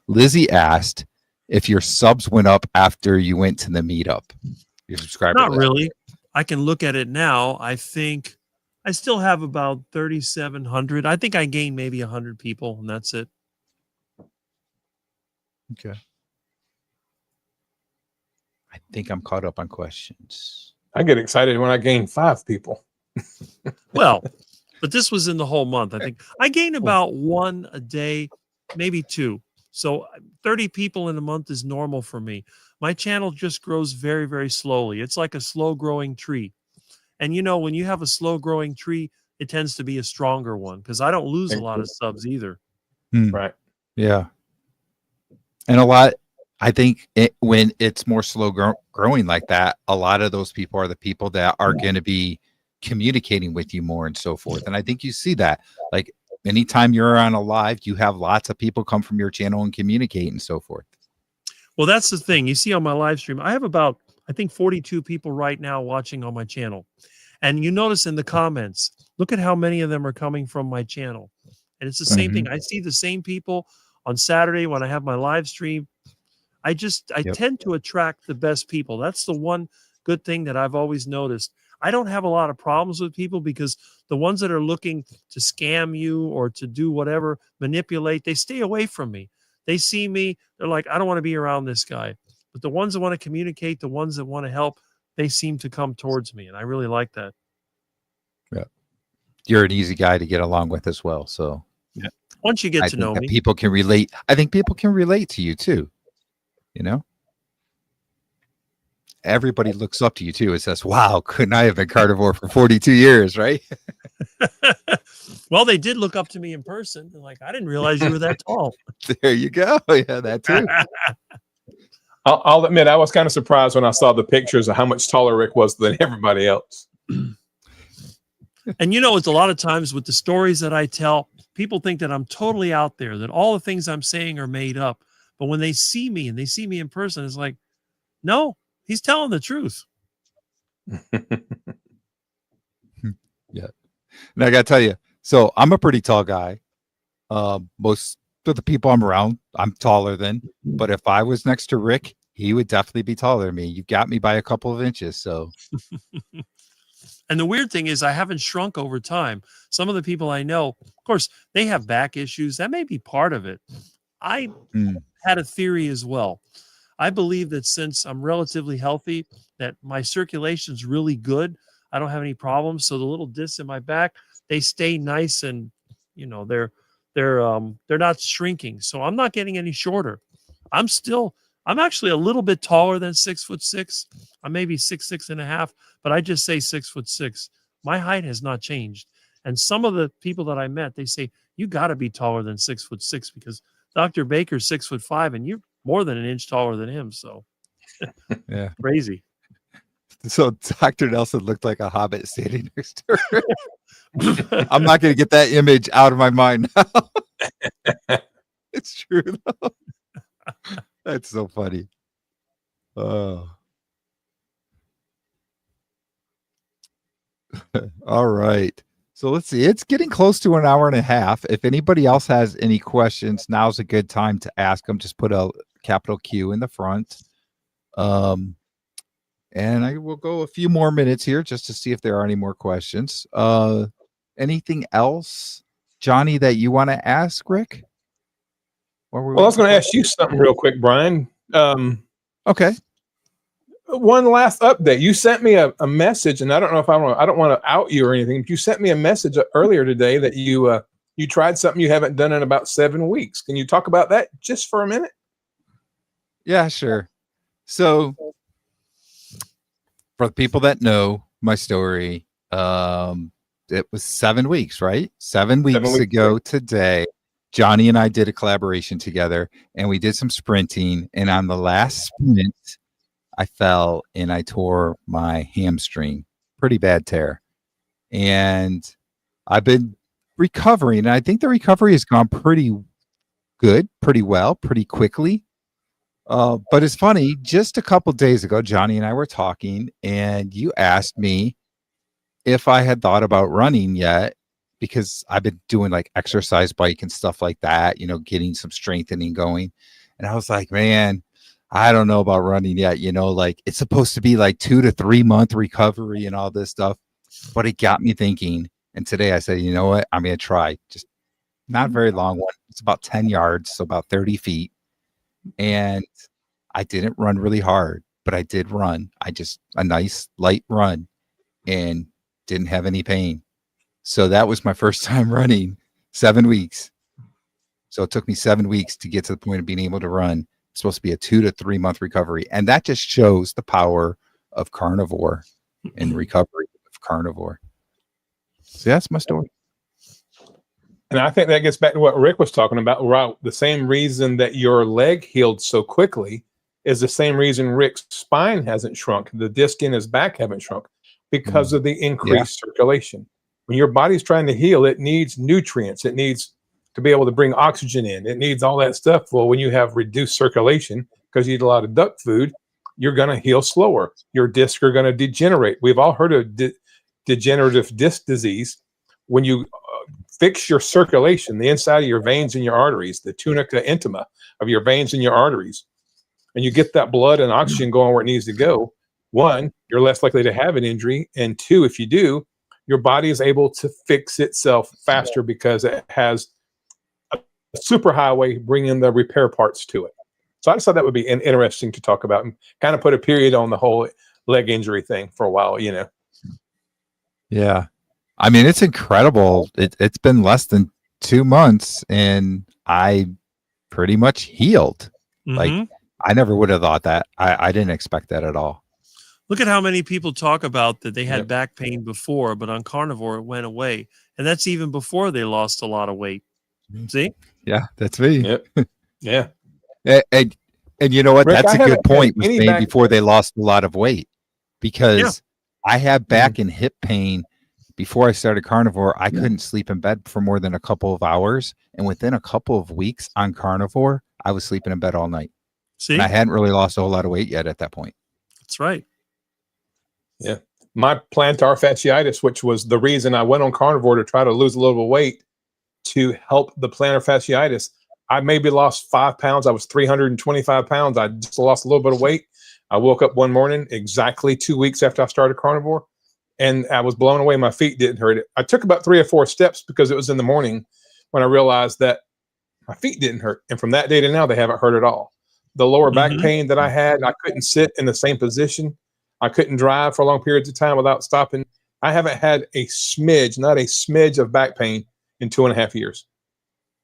Lizzie asked if your subs went up after you went to the meetup. Your subscriber Not list. really. I can look at it now. I think I still have about 3,700. I think I gained maybe 100 people, and that's it. Okay. I think I'm caught up on questions. I get excited when I gain 5 people. Well, but this was in the whole month. I think I gain about 1 a day, maybe 2. So 30 people in a month is normal for me. My channel just grows very, very slowly. It's like a slow growing tree. And you know, when you have a slow growing tree, it tends to be a stronger one, because I don't lose a lot of subs either. Right. Yeah. And I think when it's more slow growing like that, a lot of those people are the people that are going to be communicating with you more and so forth. And I think you see that, like, anytime you're on a live, you have lots of people come from your channel and communicate and so forth. Well, that's the thing. You see on my live stream, I have about, I think, 42 people right now watching on my channel. And you notice in the comments, look at how many of them are coming from my channel. And it's the same thing. I see the same people on Saturday when I have my live stream. I tend to attract the best people. That's the one good thing that I've always noticed. I don't have a lot of problems with people, because the ones that are looking to scam you or to do whatever, manipulate, they stay away from me. They see me, they're like, I don't want to be around this guy. But the ones that want to communicate, the ones that want to help, they seem to come towards me. And I really like that. Yeah. You're an easy guy to get along with as well. So yeah, once you get to know me, people can relate. I think people can relate to you too. You know, everybody looks up to you too. It says, wow, couldn't I have been carnivore for 42 years, right? Well, they did look up to me in person. They're like, I didn't realize you were that tall. There you go. Yeah, that too. I'll admit, I was kind of surprised when I saw the pictures of how much taller Rick was than everybody else. And you know, it's a lot of times with the stories that I tell, people think that I'm totally out there, that all the things I'm saying are made up. But when they see me and they see me in person, it's like, no, he's telling the truth. Yeah. And I got to tell you, so I'm a pretty tall guy. Most of the people I'm around, I'm taller than. But if I was next to Rick, he would definitely be taller than me. You got me by a couple of inches. So. And the weird thing is, I haven't shrunk over time. Some of the people I know, of course, they have back issues. That may be part of it. I had a theory as well. I believe that since I'm relatively healthy, that my circulation's really good. I don't have any problems. So the little discs in my back, they stay nice, and you know, they're not shrinking. So I'm not getting any shorter. I'm actually a little bit taller than 6'6". I'm maybe 6'6.5", but I just say 6'6". My height has not changed. And some of the people that I met, they say, you got to be taller than 6'6", because Dr. Baker's 6'5", and you're more than an inch taller than him. So yeah, crazy. So Dr. Nelson looked like a hobbit standing next to her. I'm not going to get that image out of my mind now. It's true though. That's so funny. Oh. All right. So let's see. It's getting close to an hour and a half. If anybody else has any questions, now's a good time to ask them. Just put a capital Q in the front. And I will go a few more minutes here just to see if there are any more questions. Anything else, Johnny, that you want to ask Rick? Well, I was going to ask you something real quick, Brian. Okay. One last update. You sent me a message, and I don't know if I don't want to out you or anything, but you sent me a message earlier today that you tried something you haven't done in about 7 weeks. Can you talk about that just for a minute? Yeah, sure. So for the people that know my story, it was 7 weeks, right? 7 weeks ago today, Johnny and I did a collaboration together, and we did some sprinting. And on the last sprint, I fell and I tore my hamstring. Pretty bad tear. And I've been recovering. And I think the recovery has gone pretty good, pretty well, pretty quickly. But it's funny, just a couple days ago, Johnny and I were talking, and you asked me if I had thought about running yet, because I've been doing like exercise bike and stuff like that, getting some strengthening going. And I was like, man, I don't know about running yet. Like it's supposed to be like 2 to 3 month recovery and all this stuff. But it got me thinking. And today I said, you know what? I'm going to try. Just not very long one. It's about 10 yards, so about 30 feet. And I didn't run really hard, but I did run. A nice light run and didn't have any pain. So that was my first time running 7 weeks. So it took me 7 weeks to get to the point of being able to run. It's supposed to be a 2 to 3 month recovery. And that just shows the power of carnivore and recovery of carnivore. So that's my story. And I think that gets back to what Rick was talking about. Right, the same reason that your leg healed so quickly is the same reason Rick's spine hasn't shrunk. The disc in his back haven't shrunk because of the increased circulation. When your body's trying to heal, it needs nutrients. It needs to be able to bring oxygen in. It needs all that stuff. Well, when you have reduced circulation because you eat a lot of duck food, you're going to heal slower. Your discs are going to degenerate. We've all heard of degenerative disc disease. When you fix your circulation, the inside of your veins and your arteries, the tunica intima of your veins and your arteries, and you get that blood and oxygen going where it needs to go, one, you're less likely to have an injury. And two, if you do, your body is able to fix itself faster because it has a superhighway bringing the repair parts to it. So I just thought that would be interesting to talk about and kind of put a period on the whole leg injury thing for a while, Yeah. I mean, it's incredible. It's been less than 2 months and I pretty much healed. Mm-hmm. Like I never would have thought that. I didn't expect that at all. Look at how many people talk about that they had back pain before, but on carnivore it went away. And that's even before they lost a lot of weight. See? Yeah, that's me. Yep. Yeah. And you know what? Rick, that's a good point with saying before they lost a lot of weight. Because I had back and hip pain before I started carnivore. I couldn't sleep in bed for more than a couple of hours. And within a couple of weeks on carnivore, I was sleeping in bed all night. See? And I hadn't really lost a whole lot of weight yet at that point. That's right. Yeah. My plantar fasciitis, which was the reason I went on carnivore to try to lose a little bit of weight to help the plantar fasciitis. I maybe lost 5 pounds. I was 325 pounds. I just lost a little bit of weight. I woke up one morning exactly 2 weeks after I started carnivore, and I was blown away. My feet didn't hurt. I took about 3 or 4 steps because it was in the morning when I realized that my feet didn't hurt. And from that day to now, they haven't hurt at all. The lower back pain that I had, I couldn't sit in the same position. I couldn't drive for long periods of time without stopping. I haven't had a smidge, not a smidge of back pain in 2.5 years.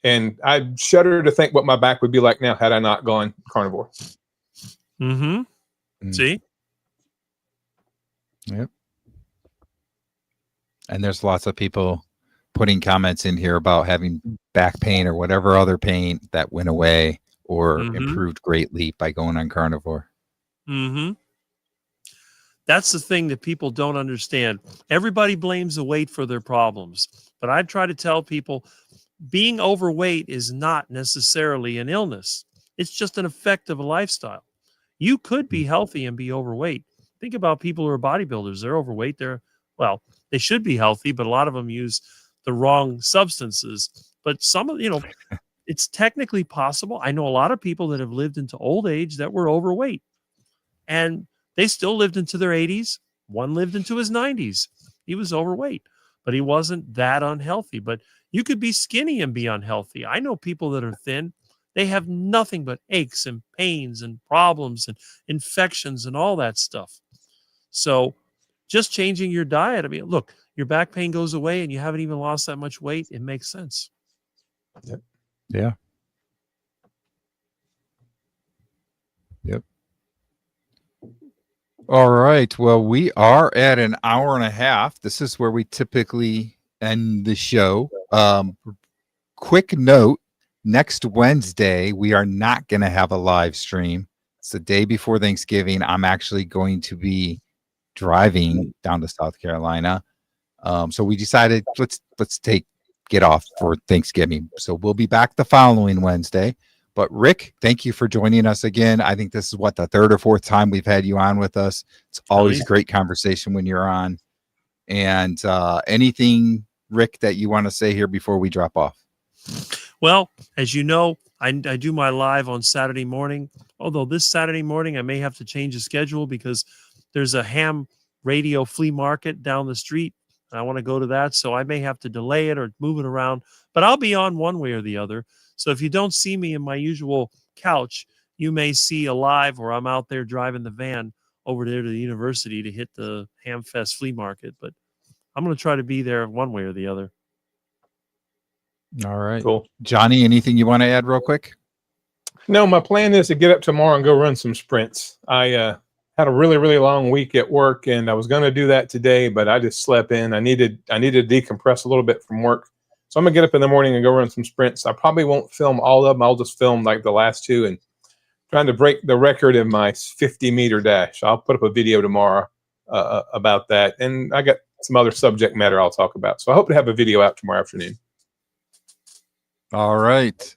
And I shudder to think what my back would be like now had I not gone carnivore. Mm-hmm. See? Yep. And there's lots of people putting comments in here about having back pain or whatever other pain that went away or improved greatly by going on carnivore. Mm-hmm. That's the thing that people don't understand. Everybody blames the weight for their problems. But I try to tell people being overweight is not necessarily an illness. It's just an effect of a lifestyle. You could be healthy and be overweight. Think about people who are bodybuilders. They're overweight. they should be healthy, but a lot of them use the wrong substances. But some of, it's technically possible. I know a lot of people that have lived into old age that were overweight, and they still lived into their 80s. One lived into his 90s. He was overweight, but he wasn't that unhealthy. But you could be skinny and be unhealthy. I know people that are thin. They have nothing but aches and pains and problems and infections and all that stuff. So just changing your diet. I mean, look, your back pain goes away and you haven't even lost that much weight. It makes sense. Yeah. Yep. All right. Well, we are at an hour and a half. This is where we typically end the show. Quick note, next Wednesday, we are not going to have a live stream. It's the day before Thanksgiving. I'm actually going to be driving down to South Carolina. So we decided let's get off for Thanksgiving. So we'll be back the following Wednesday. But Rick, thank you for joining us again. I think this is the third or fourth time we've had you on with us. It's always a great conversation when you're on. And anything, Rick, that you want to say here before we drop off? Well, as you know, I do my live on Saturday morning. Although this Saturday morning, I may have to change the schedule because there's a ham radio flea market down the street. And I want to go to that. So I may have to delay it or move it around. But I'll be on one way or the other. So if you don't see me in my usual couch, you may see a live where I'm out there driving the van over there to the university to hit the Hamfest flea market. But I'm going to try to be there one way or the other. All right. Cool. Johnny, anything you want to add real quick? No, my plan is to get up tomorrow and go run some sprints. I had a really, really long week at work, and I was going to do that today, but I just slept in. I needed to decompress a little bit from work. So I'm going to get up in the morning and go run some sprints. I probably won't film all of them. I'll just film like the last two and trying to break the record in my 50-meter dash. I'll put up a video tomorrow about that. And I got some other subject matter I'll talk about. So I hope to have a video out tomorrow afternoon. All right.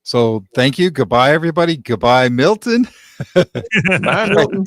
So thank you. Goodbye, everybody. Goodbye, Milton. Bye, Milton.